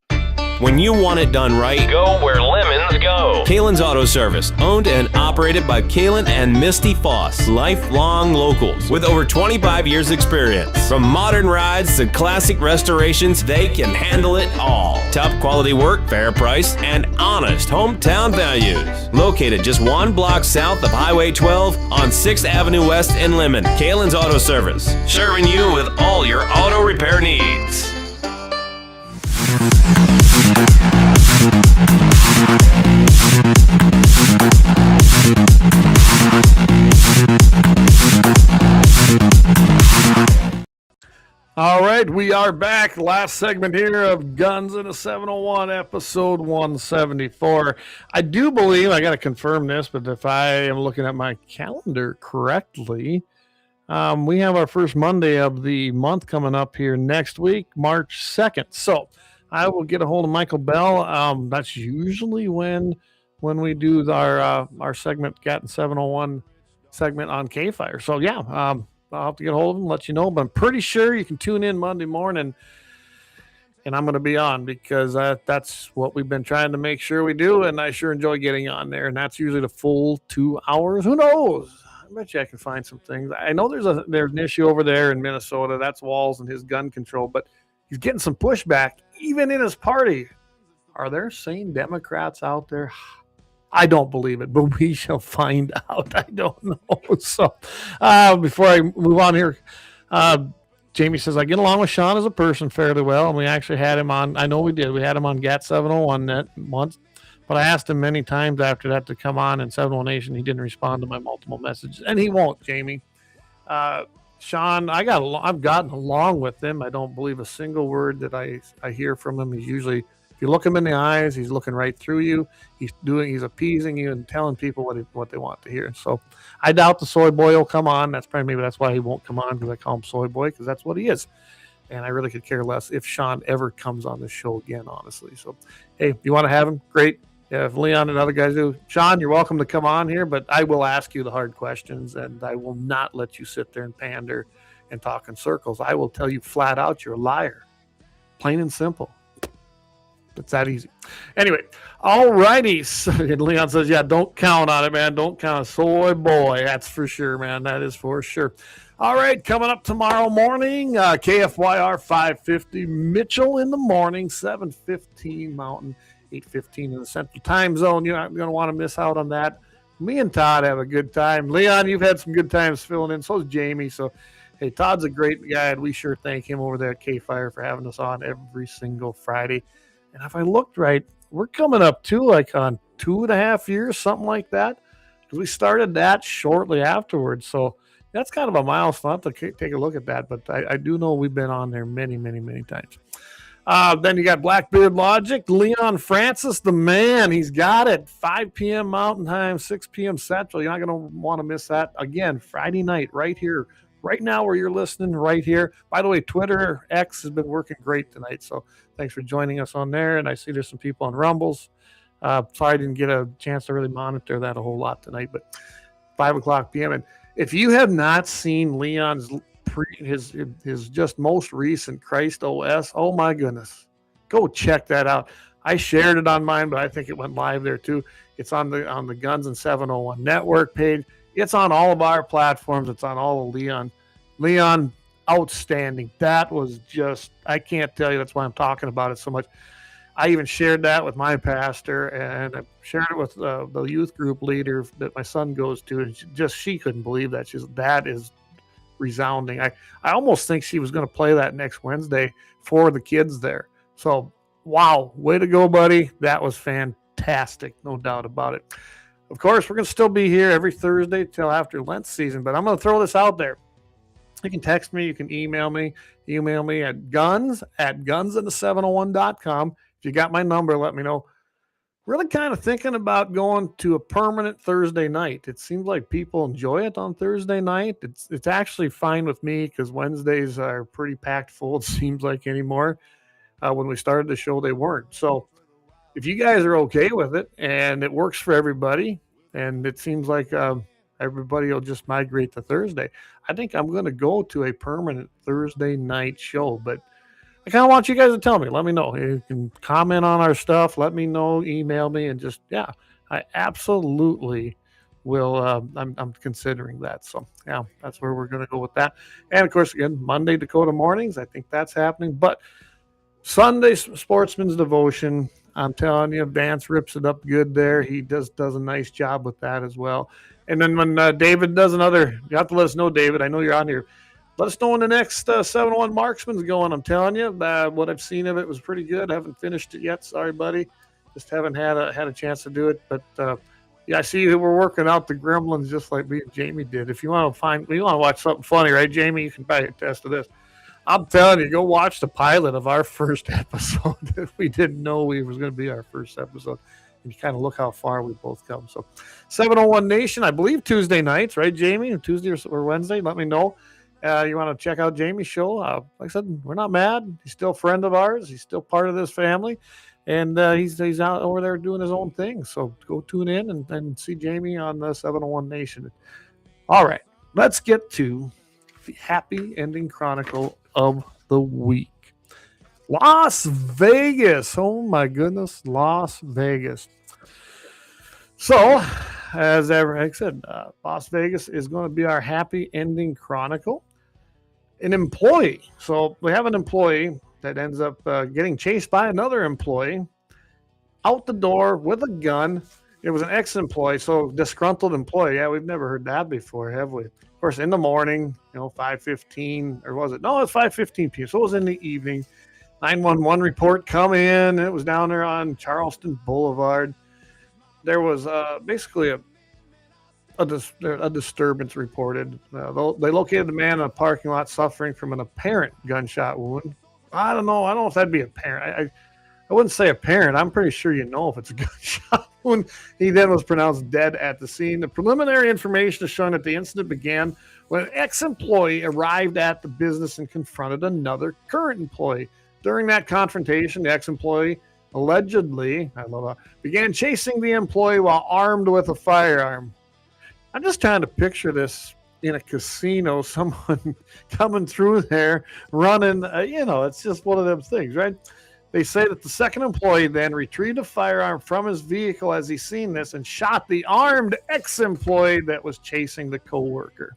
When you want it done right, Go where lemons go. Kalen's Auto Service, owned and operated by Kalen and Misty Foss, lifelong locals with over 25 years experience. From modern rides to classic restorations, they can handle it all. Top quality work, fair price, and honest hometown values. Located just one block south of Highway 12 on 6th Avenue West in Lemon. Kalen's Auto Service, serving you with all your auto repair needs. All right, we are back. Last segment here of Guns in a 701, episode 174. I do believe, I got to confirm this, but if I am looking at my calendar correctly, we have our first Monday of the month coming up here next week, March 2nd. So I will get a hold of Michael Bell. That's usually when we do our segment, Gat 701 segment on K-Fire. So yeah, I'll have to get a hold of him, let you know. But I'm pretty sure you can tune in Monday morning, and I'm going to be on because that's what we've been trying to make sure we do, and I sure enjoy getting on there. And that's usually the full 2 hours. Who knows? I bet you I can find some things. I know there's an issue over there in Minnesota. That's Walls and his gun control, but he's getting some pushback even in his party. Are there sane Democrats out there? I don't believe it, but we shall find out. I don't know. So before I move on here, Jamie says, I get along with Sean as a person fairly well, and we actually had him on. I know we did. We had him on GAT 701 net once, but I asked him many times after that to come on in 701 Nation. He didn't respond to my multiple messages, and he won't, Jamie. Sean, I've gotten along with him. I don't believe a single word that I hear from him. He's usually, if you look him in the eyes, he's looking right through you. He's appeasing you and telling people what they want to hear. So I doubt the soy boy will come on. Maybe that's why he won't come on, because I call him soy boy, because that's what he is. And I really could care less if Sean ever comes on the show again, honestly. So, hey, you want to have him? Great. Yeah, if Leon and other guys do. Sean, you're welcome to come on here, but I will ask you the hard questions, and I will not let you sit there and pander and talk in circles. I will tell you flat out you're a liar. Plain and simple. It's that easy. Anyway, all righty. So, Leon says, yeah, don't count on it, man. Don't count. Soy boy. That's for sure, man. That is for sure. All right, coming up tomorrow morning, KFYR 550, Mitchell in the morning, 7:15 Mountain, 8:15 in the Central Time Zone. You're not going to want to miss out on that. Me and Todd have a good time. Leon, you've had some good times filling in. So is Jamie. So, hey, Todd's a great guy, and we sure thank him over there at K-Fire for having us on every single Friday. And if I looked right, we're coming up to like on 2.5 years, something like that, because we started that shortly afterwards. So that's kind of a milestone. I'll have to take a look at that, but I do know we've been on there many, many, many times. Then you got Blackbeard Logic, Leon Francis, the man. He's got it. 5 p.m. Mountain Time, 6 p.m. Central. You're not going to want to miss that. Again, Friday night, right here, right now where you're listening, right here. By the way, Twitter X has been working great tonight, so thanks for joining us on there. And I see there's some people on Rumbles. Sorry I didn't get a chance to really monitor that a whole lot tonight, but 5 o'clock p.m. And if you have not seen Leon's his just most recent Christ OS, oh my goodness, go check that out. I shared it on mine, but I think it went live there too. It's on the Guns and 701 network page. It's on all of our platforms. It's on all of Leon. Leon, outstanding. That was just, I can't tell you. That's why I'm talking about it so much. I even shared that with my pastor, and I shared it with the youth group leader that my son goes to, and she couldn't believe that. That is resounding. I almost think she was going to play that next Wednesday for the kids there. So, wow, way to go, buddy. That was fantastic, no doubt about it. Of course, we're going to still be here every Thursday till after Lent season, but I'm going to throw this out there. You can text me. You can email me. Email me at guns@gunsandthe701.com. If you got my number, let me know. Really kind of thinking about going to a permanent Thursday night. It seems like people enjoy it on Thursday night. It's actually fine with me because Wednesdays are pretty packed full, it seems like anymore. When we started the show, they weren't. So if you guys are okay with it and it works for everybody, and it seems like everybody will just migrate to Thursday, I think I'm going to go to a permanent Thursday night show. But I kind of want you guys to tell me. Let me know. You can comment on our stuff. Let me know. Email me, and just, yeah, I absolutely will. I'm considering that. So, yeah, that's where we're going to go with that. And, of course, again, Monday, Dakota mornings. I think that's happening. But Sunday, Sportsman's Devotion. I'm telling you, Vance rips it up good there. He does a nice job with that as well. And then when David does another, you have to let us know, David. I know you're on here. Let us know when the next 701 Marksman's going. I'm telling you, what I've seen of it was pretty good. I haven't finished it yet. Sorry, buddy. Just haven't had a chance to do it. But yeah, I see that we're working out the gremlins just like me and Jamie did. If you want to watch something funny, right, Jamie? You can probably attest to this. I'm telling you, go watch the pilot of our first episode. We didn't know it was going to be our first episode. And you kind of look how far we both come. So 701 Nation, I believe Tuesday nights, right, Jamie? Tuesday or Wednesday, let me know. You want to check out Jamie's show? Like I said, we're not mad. He's still a friend of ours. He's still part of this family. And he's out over there doing his own thing. So go tune in and see Jamie on the 701 Nation. All right, let's get to the happy ending chronicle of the week. Las Vegas. Oh, my goodness, Las Vegas. So, as ever, like I said, Las Vegas is going to be our happy ending chronicle. An employee. So we have an employee that ends up getting chased by another employee out the door with a gun. It was an ex-employee, so disgruntled employee. Yeah, we've never heard that before, have we? Of course, in the morning, 5:15, or was it? No, it's 5:15 p.m. So it was in the evening. 911 report come in. It was down there on Charleston Boulevard. There was basically a disturbance reported. They located the man in a parking lot suffering from an apparent gunshot wound. I don't know if that'd be apparent. I wouldn't say apparent. I'm pretty sure if it's a gunshot wound. He then was pronounced dead at the scene. The preliminary information is showing that the incident began when an ex-employee arrived at the business and confronted another current employee. During that confrontation, the ex-employee allegedly, began chasing the employee while armed with a firearm. I'm just trying to picture this in a casino, someone coming through there running, it's just one of them things, right? They say that the second employee then retrieved a firearm from his vehicle as he seen this and shot the armed ex-employee that was chasing the co-worker.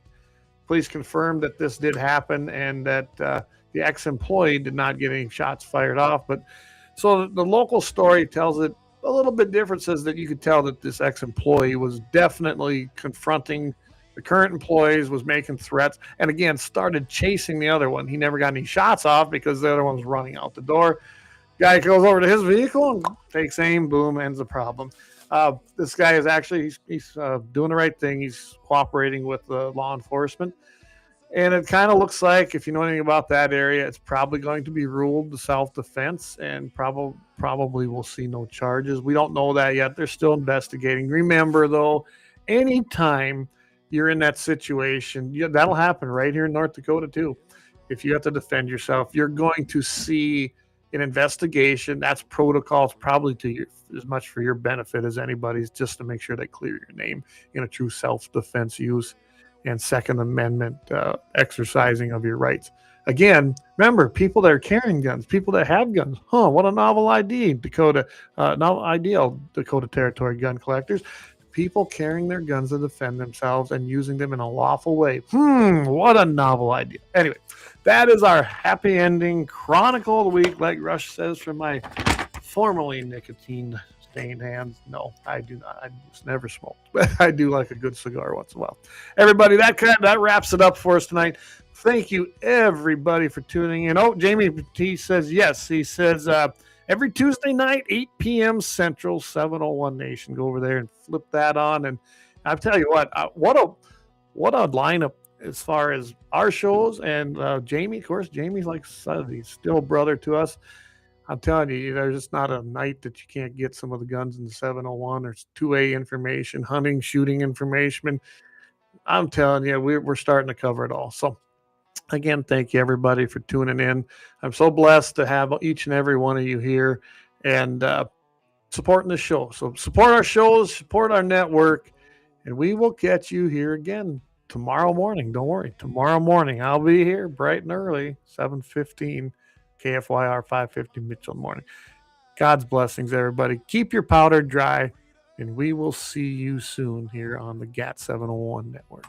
Police confirmed that this did happen and that the ex-employee did not get any shots fired off. But so the local story tells it a little bit different, says that you could tell that this ex-employee was definitely confronting the current employees, was making threats, and again, started chasing the other one. He never got any shots off because the other one was running out the door. Guy goes over to his vehicle and takes aim, boom, ends the problem. This guy is actually, he's doing the right thing. He's cooperating with law enforcement. And it kind of looks like, if you know anything about that area, it's probably going to be ruled self-defense, and probably we'll see no charges. We don't know that yet. They're still investigating. Remember, though, anytime you're in that situation, that'll happen right here in North Dakota, too. If you have to defend yourself, you're going to see an investigation. That's protocols probably as much for your benefit as anybody's, just to make sure they clear your name in a true self-defense use and Second Amendment exercising of your rights. Again, remember, people that are carrying guns, people that have guns. What a novel idea, ideal Dakota Territory gun collectors. People carrying their guns to defend themselves and using them in a lawful way. What a novel idea. Anyway, that is our happy ending chronicle of the week, like Rush says, from my formerly nicotine-stained hands. No, I do not. I just never smoked, but I do like a good cigar once in a while. Everybody, that wraps it up for us tonight. Thank you, everybody, for tuning in. Oh, Jamie T says yes. He says every Tuesday night, 8 p.m. Central, 701 Nation. Go over there and flip that on. And I'll tell you what a lineup as far as our shows. And Jamie, of course, Jamie's like he's still a brother to us. I'm telling you, there's just not a night that you can't get some of the guns in the 701. There's 2A information, hunting, shooting information. I'm telling you, we're starting to cover it all. So again, thank you everybody for tuning in. I'm so blessed to have each and every one of you here and supporting the show. So support our shows, support our network, and we will catch you here again tomorrow morning. Don't worry, tomorrow morning I'll be here bright and early, 7:15, KFYR 550 Mitchell morning. God's blessings, everybody. Keep your powder dry, and we will see you soon here on the GAT 701 network.